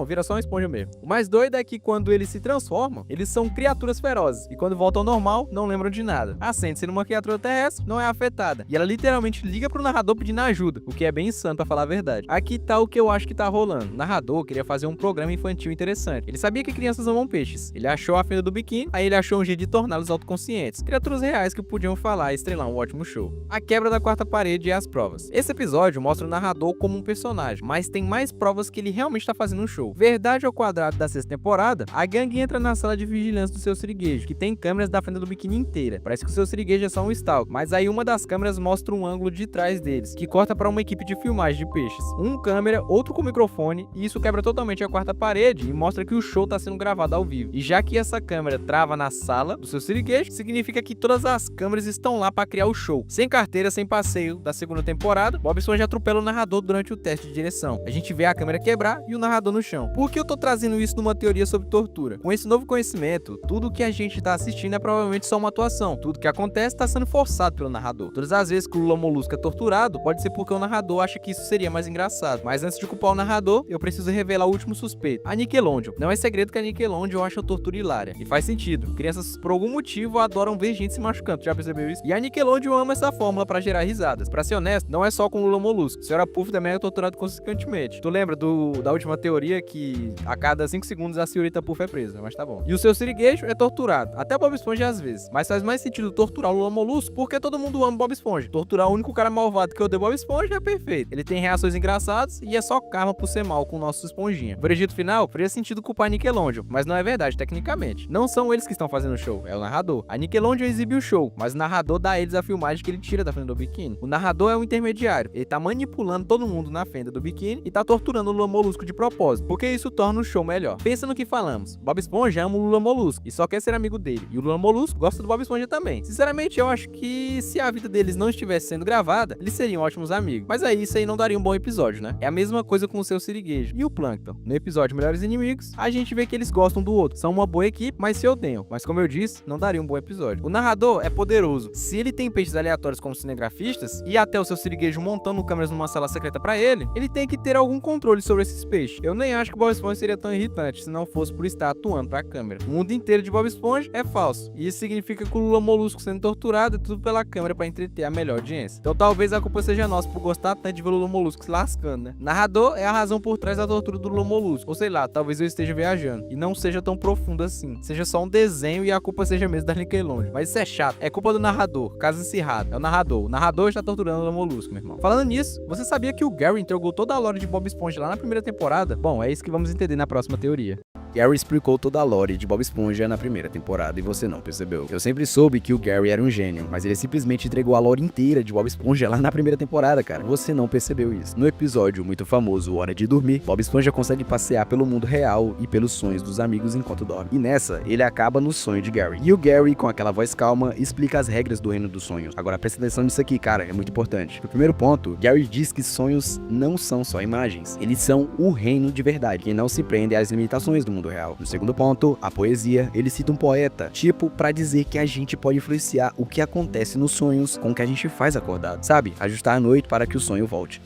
vira só uma esponja mesmo. O mais doido é que quando eles se transformam, eles são criaturas ferozes, e quando voltam ao normal, não lembram de nada. A Sandy, sendo uma criatura terrestre, não é afetada, e ela literalmente liga pro narrador pedindo ajuda, o que é bem insano pra falar a verdade. Aqui tá o que eu acho que tá rolando. O narrador queria fazer um programa infantil interessante. Ele sabia que crianças amam peixes. Ele achou a fenda do biquíni, aí ele achou um jeito de torná-los autoconscientes. Criaturas reais que podiam falar e estrelar um ótimo show. A quebra da 4ª parede e as provas. Esse episódio mostra o narrador como um personagem, mas tem mais provas que ele realmente tá fazendo um show. Verdade ao quadrado da 6ª temporada, a gangue entra na sala de vigilância do seu siriguejo, que tem câmeras da fenda do biquíni inteira. Parece que o seu siriguejo é só um stalk, mas aí uma das câmeras mostra um ângulo de trás deles, que corta para uma equipe de filmagem de peixes. Um câmera, outro com microfone, e isso quebra totalmente a 4ª parede e mostra que o show tá sendo gravado ao vivo. E já que essa câmera trava na sala do seu siriguejo, significa que todas as câmeras estão lá para criar o show. Sem carteira, sem passeio da 2ª temporada, Bob Esponja atropela o narrador durante o teste de direção. A gente vê a câmera quebrar e o narrador no chão. Por que eu tô trazendo isso numa teoria sobre tortura? Com esse novo conhecimento, tudo que a gente tá assistindo é provavelmente só uma atuação. Tudo que acontece tá sendo forçado pelo narrador. Todas as vezes que o Lula Molusco é torturado, pode ser porque o narrador acha que isso seria mais engraçado. Mas antes de culpar o narrador, eu preciso revelar o último suspeito. A Nickelodeon. Não é segredo que a Nickelodeon acha a tortura hilária. E faz sentido. Crianças, por algum motivo, adoram ver gente se machucando. Já percebeu isso? E a Nickelodeon ama essa fórmula pra gerar risadas. Pra ser honesto, não é só com o Lula Molusco. Senhora Puff também é torturado constantemente. Tu lembra da última teoria que a cada 5 segundos a senhorita Puff é presa? Mas tá bom. E o seu siriguejo é torturado. Até Bob Esponja às vezes. Mas faz mais sentido torturar o Lula Molusco porque todo mundo ama Bob Esponja. Torturar o único cara malvado que odeia Bob Esponja é perfeito. Ele tem reações engraçadas e é só karma por ser mal com o nosso esponjinha. O veredito final faria sentido culpar a Nickelodeon, mas não é verdade tecnicamente. Não são eles que estão fazendo o show, é o narrador. A Nickelodeon exibe o show, mas o narrador dá a eles a filmagem que ele tira da fenda do biquíni. O narrador é o intermediário, ele tá manipulando todo mundo na fenda do biquíni e tá torturando o Lula Molusco de propósito, porque isso torna o show melhor. Pensa no que falamos. Bob Esponja ama o Lula Molusco e só quer ser amigo dele. E o Lula Molusco gosta do Bob Esponja também. Sinceramente, eu acho que se a vida deles não estivesse sendo gravada, eles seriam ótimos amigos. inimigo. Mas aí isso aí não daria um bom episódio, né? É a mesma coisa com o seu siriguejo e o Plâncton. No episódio Melhores Inimigos, a gente vê que eles gostam do outro. São uma boa equipe, mas se odeiam. Mas como eu disse, não daria um bom episódio. O narrador é poderoso. Se ele tem peixes aleatórios como cinegrafistas e até o seu siriguejo montando câmeras numa sala secreta pra ele tem que ter algum controle sobre esses peixes. Eu nem acho que o Bob Esponja seria tão irritante se não fosse por estar atuando pra câmera. O mundo inteiro de Bob Esponja é falso. E isso significa que o Lula Molusco sendo torturado é tudo pela câmera pra entreter a melhor audiência. Então talvez a culpa seja nossa por gostar tanto de ver o Lula Molusco se lascando, né? Narrador é a razão por trás da tortura do Lula Molusco. Ou sei lá, talvez eu esteja viajando. E não seja tão profundo assim. Seja só um desenho e a culpa seja mesmo da Nickelodeon. Mas isso é chato. É culpa do narrador. Caso encerrado. É o narrador. O narrador está torturando o Lula Molusco, meu irmão. Falando nisso, você sabia que o Gary entregou toda a lore de Bob Esponja lá na primeira temporada? Bom, é isso que vamos entender na próxima teoria. Gary explicou toda a lore de Bob Esponja na primeira temporada e você não percebeu. Eu sempre soube que o Gary era um gênio, mas ele simplesmente entregou a lore inteira de Bob Esponja lá na primeira temporada, cara. Você não percebeu isso. No episódio muito famoso Hora de Dormir, Bob Esponja consegue passear pelo mundo real e pelos sonhos dos amigos enquanto dorme. E nessa, ele acaba no sonho de Gary. E o Gary, com aquela voz calma, explica as regras do reino dos sonhos. Agora presta atenção nisso aqui, cara, é muito importante. No primeiro ponto, Gary diz que sonhos não são só imagens. Eles são o reino de verdade, que não se prende às limitações do mundo real. No segundo ponto, a poesia, ele cita um poeta, tipo, pra dizer que a gente pode influenciar o que acontece nos sonhos com o que a gente faz acordado, sabe? Ajustar a noite para que o sonho volte.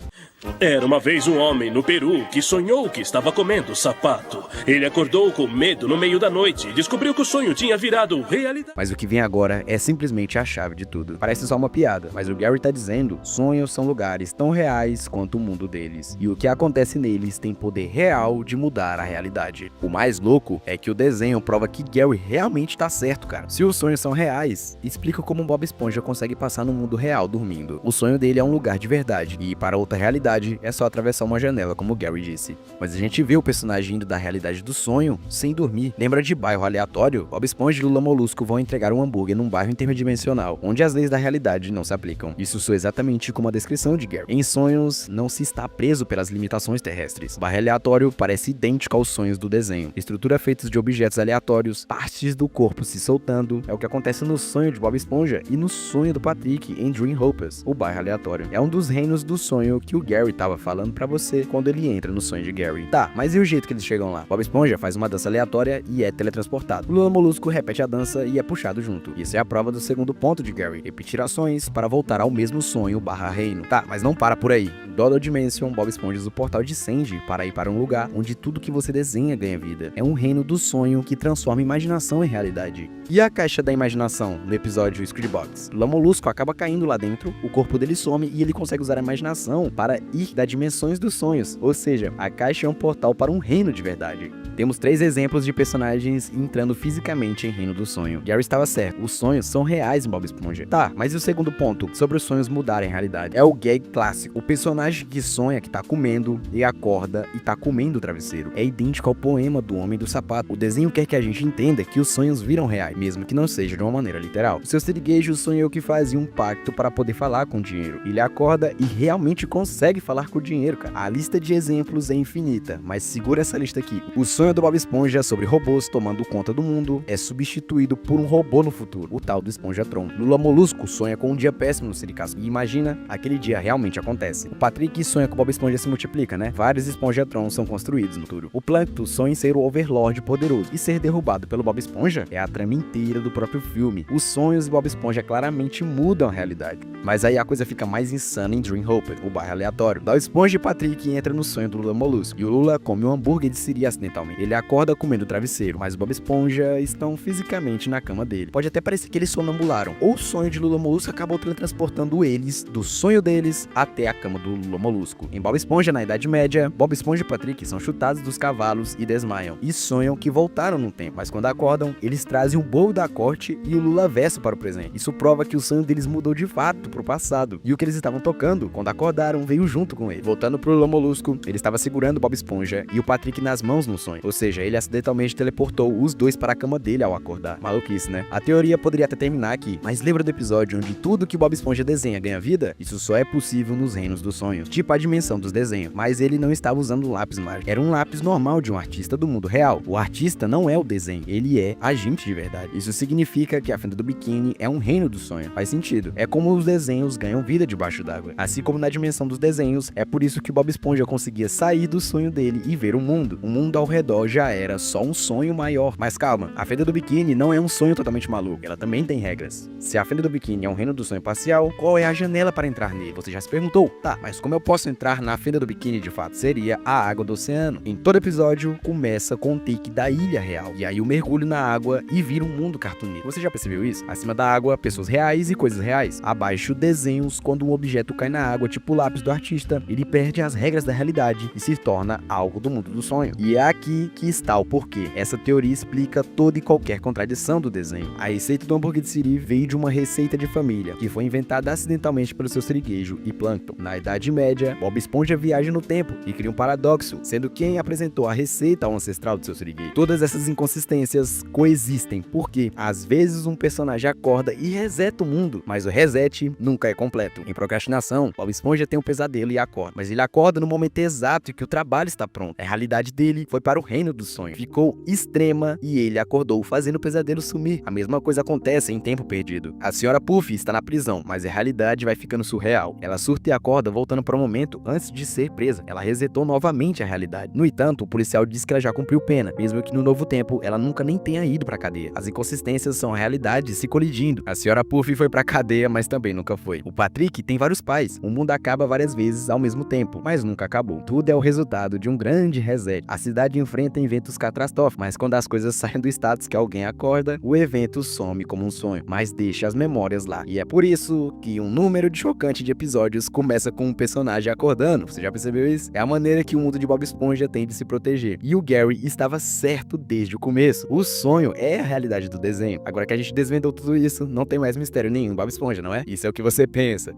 Era uma vez um homem no Peru que sonhou que estava comendo sapato. Ele acordou com medo no meio da noite e descobriu que o sonho tinha virado realidade. Mas o que vem agora é simplesmente a chave de tudo. Parece só uma piada, mas o Gary tá dizendo: sonhos são lugares tão reais quanto o mundo deles. E o que acontece neles tem poder real de mudar a realidade. O mais louco é que o desenho prova que Gary realmente tá certo, cara. Se os sonhos são reais, explica como Bob Esponja consegue passar no mundo real dormindo. O sonho dele é um lugar de verdade, e para outra realidade é só atravessar uma janela, como o Gary disse. Mas a gente vê o personagem indo da realidade do sonho sem dormir. Lembra de bairro aleatório? Bob Esponja e Lula Molusco vão entregar um hambúrguer num bairro interdimensional, onde as leis da realidade não se aplicam. Isso soa exatamente como a descrição de Gary. Em sonhos, não se está preso pelas limitações terrestres. O bairro aleatório parece idêntico aos sonhos do desenho. Estrutura feita de objetos aleatórios, partes do corpo se soltando, é o que acontece no sonho de Bob Esponja e no sonho do Patrick em Dream Hoppers, o bairro aleatório. É um dos reinos do sonho que o Gary tava falando pra você quando ele entra no sonho de Gary. Tá, mas e o jeito que eles chegam lá? Bob Esponja faz uma dança aleatória e é teletransportado. O Lula Molusco repete a dança e é puxado junto. Isso é a prova do segundo ponto de Gary: repetir ações para voltar ao mesmo sonho / reino. Tá, mas não para por aí. Dodo Dimension, Bob Esponja usa o portal de Sandy para ir para um lugar onde tudo que você desenha ganha vida. É um reino do sonho que transforma imaginação em realidade. E a caixa da imaginação, no episódio Squid Box? Lula Molusco acaba caindo lá dentro, o corpo dele some e ele consegue usar a imaginação para ir das dimensões dos sonhos. Ou seja, a caixa é um portal para um reino de verdade. Temos 3 exemplos de personagens entrando fisicamente em Reino do Sonho. Gary estava certo, os sonhos são reais em Bob Esponja. Tá, mas e o segundo ponto, sobre os sonhos mudarem a realidade? É o gag clássico. O personagem que sonha que tá comendo e acorda e tá comendo o travesseiro. É idêntico ao poema do Homem do Sapato. O desenho quer que a gente entenda que os sonhos viram reais, mesmo que não seja de uma maneira literal. O seu siriguejo sonhou que fazia um pacto para poder falar com o dinheiro. Ele acorda e realmente consegue falar com o dinheiro, cara. A lista de exemplos é infinita, mas segura essa lista aqui. O sonho do Bob Esponja sobre robôs tomando conta do mundo é substituído por um robô no futuro, o tal do Esponjatron. Lula Molusco sonha com um dia péssimo no Siricaço e imagina, aquele dia realmente acontece. O Patrick sonha que o Bob Esponja se multiplica, né? Vários Esponjatrons são construídos no futuro. O Plankton sonha em ser o Overlord poderoso e ser derrubado pelo Bob Esponja é a trama inteira do próprio filme. Os sonhos de Bob Esponja claramente mudam a realidade. Mas aí a coisa fica mais insana em Dream Hopper, o bairro aleatório. Da Esponja e Patrick entra no sonho do Lula Molusco e o Lula come um hambúrguer de siri acidentalmente. Ele acorda comendo o travesseiro, mas o Bob Esponja estão fisicamente na cama dele. Pode até parecer que eles sonambularam, ou o sonho de Lula Molusco acabou teletransportando eles do sonho deles até a cama do Lula Molusco. Em Bob Esponja, na Idade Média, Bob Esponja e Patrick são chutados dos cavalos e desmaiam, e sonham que voltaram no tempo, mas quando acordam, eles trazem o bolo da corte e o Lula verso para o presente. Isso prova que o sonho deles mudou de fato pro passado, e o que eles estavam tocando, quando acordaram, veio junto com ele. Voltando pro Lula Molusco, ele estava segurando Bob Esponja e o Patrick nas mãos no sonho. Ou seja, ele acidentalmente teleportou os dois para a cama dele ao acordar. Maluquice, né? A teoria poderia até terminar aqui, mas lembra do episódio onde tudo que Bob Esponja desenha ganha vida? Isso só é possível nos reinos dos sonhos, tipo a dimensão dos desenhos. Mas ele não estava usando um lápis mágico. Era um lápis normal de um artista do mundo real. O artista não é o desenho, ele é agente de verdade. Isso significa que a Fenda do Biquíni é um reino do sonho. Faz sentido. É como os desenhos ganham vida debaixo d'água. Assim como na dimensão dos desenhos, é por isso que Bob Esponja conseguia sair do sonho dele e ver o mundo. O mundo ao redor já era só um sonho maior. Mas calma, a Fenda do Biquíni não é um sonho totalmente maluco. Ela também tem regras. Se a Fenda do Biquíni é um reino do sonho parcial, qual é a janela para entrar nele? Você já se perguntou? Tá, mas como eu posso entrar na Fenda do Biquíni de fato? Seria a água do oceano. Em todo episódio, começa com um take da ilha real. E aí o mergulho na água e vira um mundo cartunesco. Você já percebeu isso? Acima da água, pessoas reais e coisas reais. Abaixo, desenhos. Quando um objeto cai na água, tipo o lápis do artista, ele perde as regras da realidade e se torna algo do mundo do sonho. E é aqui que está o porquê. Essa teoria explica toda e qualquer contradição do desenho. A receita do hambúrguer de siri veio de uma receita de família, que foi inventada acidentalmente pelo seu siriguejo e Plâncton. Na Idade Média, Bob Esponja viaja no tempo e cria um paradoxo, sendo quem apresentou a receita ao ancestral do seu siriguejo. Todas essas inconsistências coexistem, porque às vezes um personagem acorda e reseta o mundo, mas o reset nunca é completo. Em Procrastinação, Bob Esponja tem um pesadelo e acorda, mas ele acorda no momento exato em que o trabalho está pronto. A realidade dele foi para o reino do sonho, ficou extrema e ele acordou fazendo o pesadelo sumir. A mesma coisa acontece em Tempo Perdido. A senhora Puffy está na prisão, mas a realidade vai ficando surreal. Ela surta e acorda voltando para o momento antes de ser presa. Ela resetou novamente a realidade. No entanto, o policial diz que ela já cumpriu pena, mesmo que no novo tempo ela nunca nem tenha ido pra cadeia. As inconsistências são a realidade se colidindo. A senhora Puffy foi pra cadeia, mas também nunca foi. O Patrick tem vários pais. O mundo acaba várias vezes ao mesmo tempo, mas nunca acabou. Tudo é o resultado de um grande reset. A cidade enfrenta eventos catastróficos, mas quando as coisas saem do status que alguém acorda, o evento some como um sonho, mas deixa as memórias lá. E é por isso que um número chocante de episódios começa com um personagem acordando. Você já percebeu isso? É a maneira que o mundo de Bob Esponja tem de se proteger. E o Gary estava certo desde o começo. O sonho é a realidade do desenho. Agora que a gente desvendou tudo isso, não tem mais mistério nenhum, Bob Esponja, não é? Isso é o que você pensa.